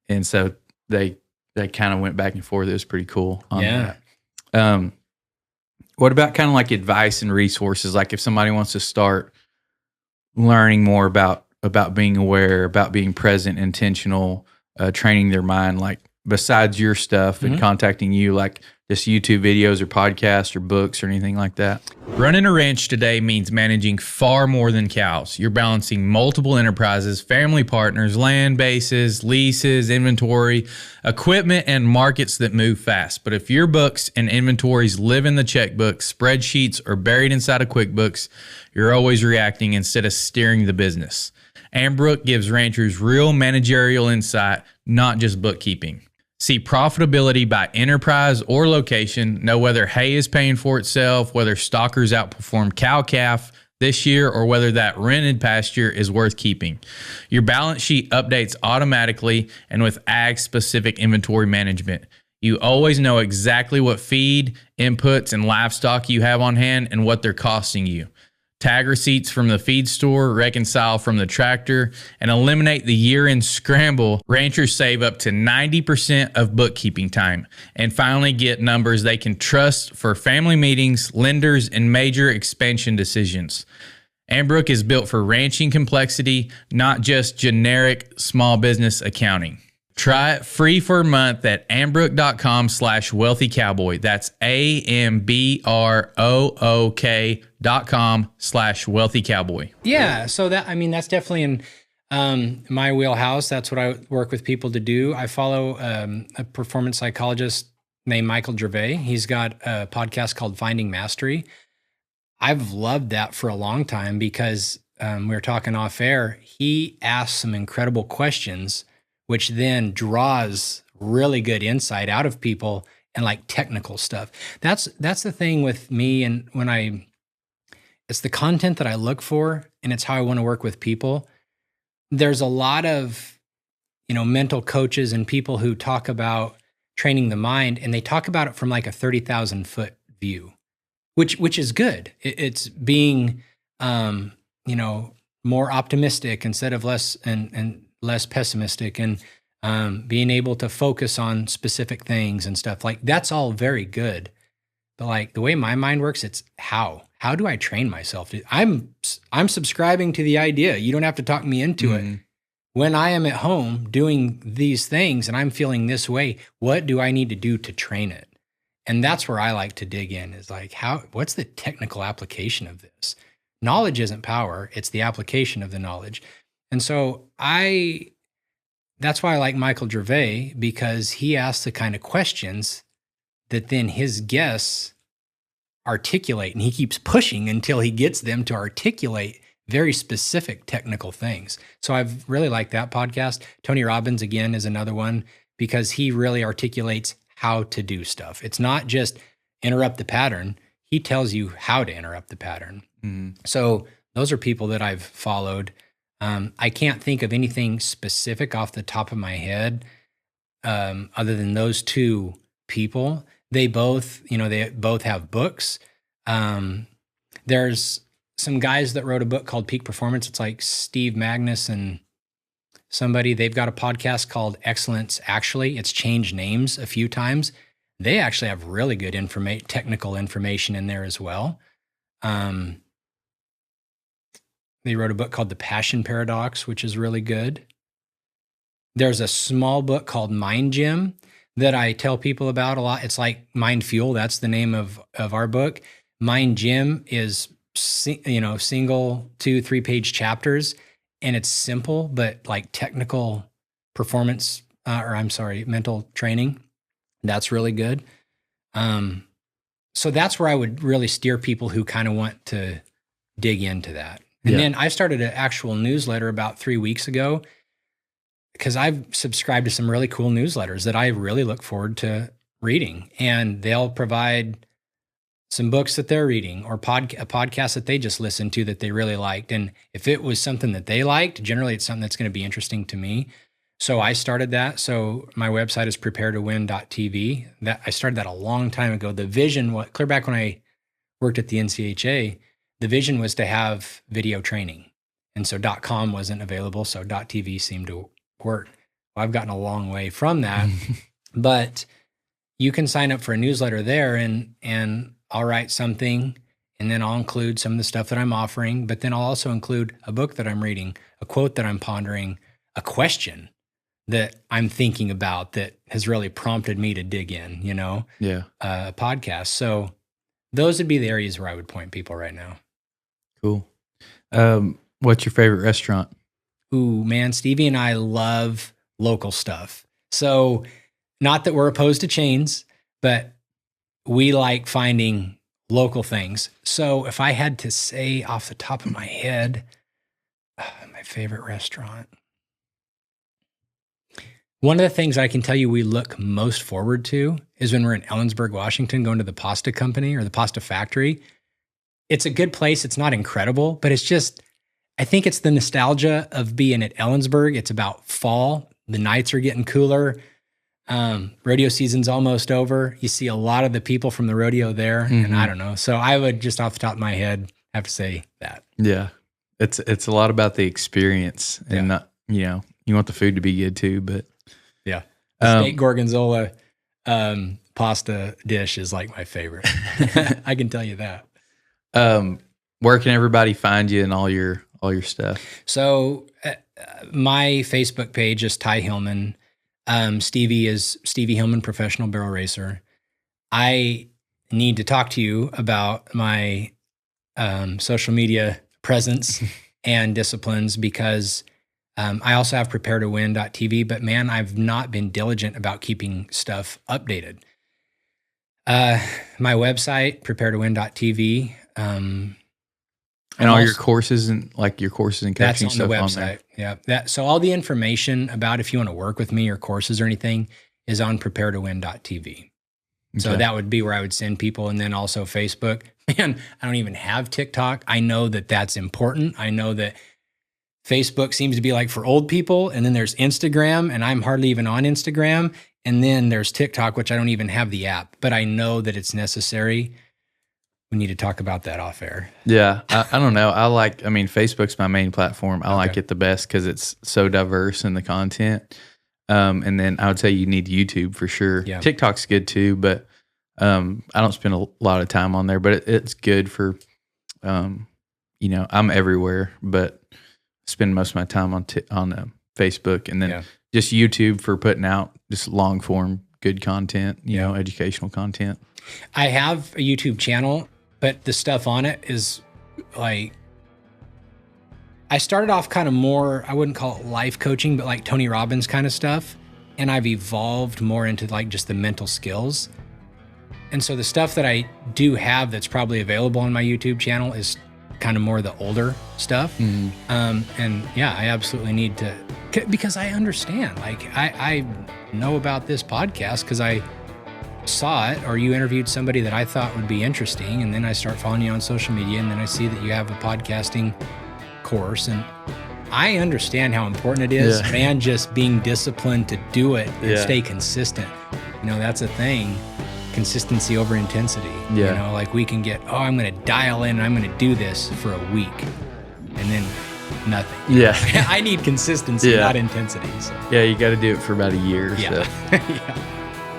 And so they kind of went back and forth. It was pretty cool on that. What about kind of like advice and resources? Like if somebody wants to start learning more about being aware, about being present, intentional, training their mind, like besides your stuff and contacting you, like just YouTube videos or podcasts or books or anything like that? Running a ranch today means managing far more than cows. You're balancing multiple enterprises, family partners, land bases, leases, inventory, equipment, and markets that move fast. But if your books and inventories live in the checkbook, spreadsheets, or buried inside of QuickBooks, you're always reacting instead of steering the business. Ambrook gives ranchers real managerial insight, not just bookkeeping. See profitability by enterprise or location, know whether hay is paying for itself, whether stockers outperformed cow-calf this year, or whether that rented pasture is worth keeping. Your balance sheet updates automatically and with ag-specific inventory management. You always know exactly what feed, inputs, and livestock you have on hand and what they're costing you. Tag receipts from the feed store, reconcile from the tractor, and eliminate the year-end scramble. Ranchers save up to 90% of bookkeeping time and finally get numbers they can trust for family meetings, lenders, and major expansion decisions. Ambrook is built for ranching complexity, not just generic small business accounting. Try it free for a month at ambrook.com/wealthy cowboy. That's AMBROOK.com/wealthy cowboy. Yeah. So that's definitely in my wheelhouse. That's what I work with people to do. I follow a performance psychologist named Michael Gervais. He's got a podcast called Finding Mastery. I've loved that for a long time because we were talking off air. He asks some incredible questions, which then draws really good insight out of people and like technical stuff. That's the thing with me. And it's the content that I look for, and it's how I want to work with people. There's a lot of, mental coaches and people who talk about training the mind, and they talk about it from like a 30,000 foot view, which is good. It's being, more optimistic instead of less and less pessimistic, and being able to focus on specific things and stuff. Like, that's all very good. But like the way my mind works, it's how do I train myself? I'm subscribing to the idea. You don't have to talk me into it. When I am at home doing these things and I'm feeling this way, what do I need to do to train it? And that's where I like to dig in, is like, what's the technical application of this? Knowledge isn't power. It's the application of the knowledge. And so that's why I like Michael Gervais, because he asks the kind of questions that then his guests articulate, and he keeps pushing until he gets them to articulate very specific technical things. So I've really liked that podcast. Tony Robbins, again, is another one, because he really articulates how to do stuff. It's not just interrupt the pattern. He tells you how to interrupt the pattern. So those are people that I've followed. I can't think of anything specific off the top of my head other than those two people. They both have books. There's some guys that wrote a book called Peak Performance. It's like Steve Magnus and somebody. They've got a podcast called Excellence Actually. It's changed names a few times. They actually have really good technical information in there as well. They wrote a book called The Passion Paradox, which is really good. There's a small book called Mind Gym that I tell people about a lot. It's like Mind Fuel. That's the name of our book. Mind Gym is, single 2-3 page chapters, and it's simple, but like technical performance, mental training. That's really good. So that's where I would really steer people who kind of want to dig into that. And then I started an actual newsletter about 3 weeks ago, because I've subscribed to some really cool newsletters that I really look forward to reading. And they'll provide some books that they're reading, or a podcast that they just listened to that they really liked. And if it was something that they liked, generally it's something that's going to be interesting to me. So I started that. So my website is preparetowin.tv. That I started that a long time ago. The vision, clear back when I worked at the NCHA, the vision was to have video training. And so .com wasn't available, so .tv seemed to work. Well, I've gotten a long way from that, but you can sign up for a newsletter there, and I'll write something, and then I'll include some of the stuff that I'm offering, but then I'll also include a book that I'm reading, a quote that I'm pondering, a question that I'm thinking about that has really prompted me to dig in, a podcast. So those would be the areas where I would point people right now. Cool. What's your favorite restaurant? Ooh, man, Stevie and I love local stuff. So not that we're opposed to chains, but we like finding local things. So if I had to say off the top of my head, my favorite restaurant, one of the things I can tell you we look most forward to is when we're in Ellensburg, Washington, going to the pasta company or the pasta factory. It's a good place. It's not incredible, but it's just, I think it's the nostalgia of being at Ellensburg. It's about fall. The nights are getting cooler. Rodeo season's almost over. You see a lot of the people from the rodeo there, and I don't know. So I would just off the top of my head have to say that. Yeah. It's a lot about the experience, and not, you want the food to be good too, but the steak gorgonzola pasta dish is like my favorite. I can tell you that. Where can everybody find you and all your stuff? So my Facebook page is Ty Hillman. Stevie is Stevie Hillman, professional barrel racer. I need to talk to you about my social media presence and disciplines, because I also have preparetowin.tv, but man, I've not been diligent about keeping stuff updated. My website, preparetowin.tv. And all your courses and your courses and coaching that's on the stuff website. Yeah. So all the information about if you want to work with me or courses or anything is on preparetowin.tv. So Okay. that would be where I would send people. And then also Facebook. Man, I don't even have TikTok. I know that that's important. I know that Facebook seems to be like for old people. And then there's Instagram, and I'm hardly even on Instagram. And then there's TikTok, which I don't even have the app, but I know that it's necessary. We need to talk about that off air. Yeah. I don't know. Facebook's my main platform. I like it the best because it's so diverse in the content. And then I would say you need YouTube for sure. Yeah. TikTok's good too, but I don't spend a lot of time on there, but it's good for, I'm everywhere, but spend most of my time on Facebook, and then just YouTube for putting out just long form, good content, educational content. I have a YouTube channel, but the stuff on it is like, I started off kind of more, I wouldn't call it life coaching, but like Tony Robbins kind of stuff. And I've evolved more into like just the mental skills. And so the stuff that I do have that's probably available on my YouTube channel is kind of more the older stuff. Mm-hmm. And yeah, I absolutely need to, because I understand, like I know about this podcast because I saw it, or you interviewed somebody that I thought would be interesting. And then I start following you on social media, and then I see that you have a podcasting course, and I understand how important it is, man, just being disciplined to do it and stay consistent. That's a thing. Consistency over intensity. Like we can get, I'm going to dial in and I'm going to do this for a week, and then nothing. Yeah. I need consistency, not intensity. So. Yeah, you got to do it for about a year or so. Yeah.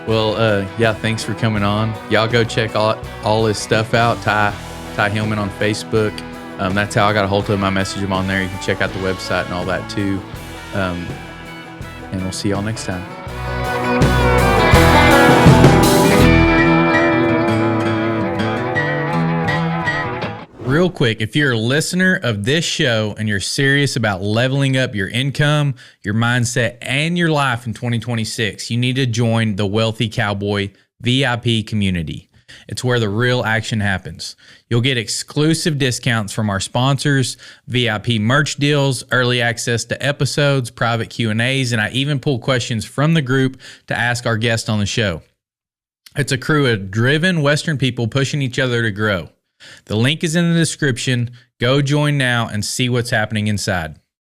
Well, thanks for coming on. Y'all go check all his stuff out. Ty Hillman on Facebook. That's how I got a hold of him. I message him on there. You can check out the website and all that too. And we'll see y'all next time. Real quick, if you're a listener of this show and you're serious about leveling up your income, your mindset, and your life in 2026, you need to join the Wealthy Cowboy VIP community. It's where the real action happens. You'll get exclusive discounts from our sponsors, VIP merch deals, early access to episodes, private Q&As, and I even pull questions from the group to ask our guests on the show. It's a crew of driven Western people pushing each other to grow. The link is in the description. Go join now and see what's happening inside.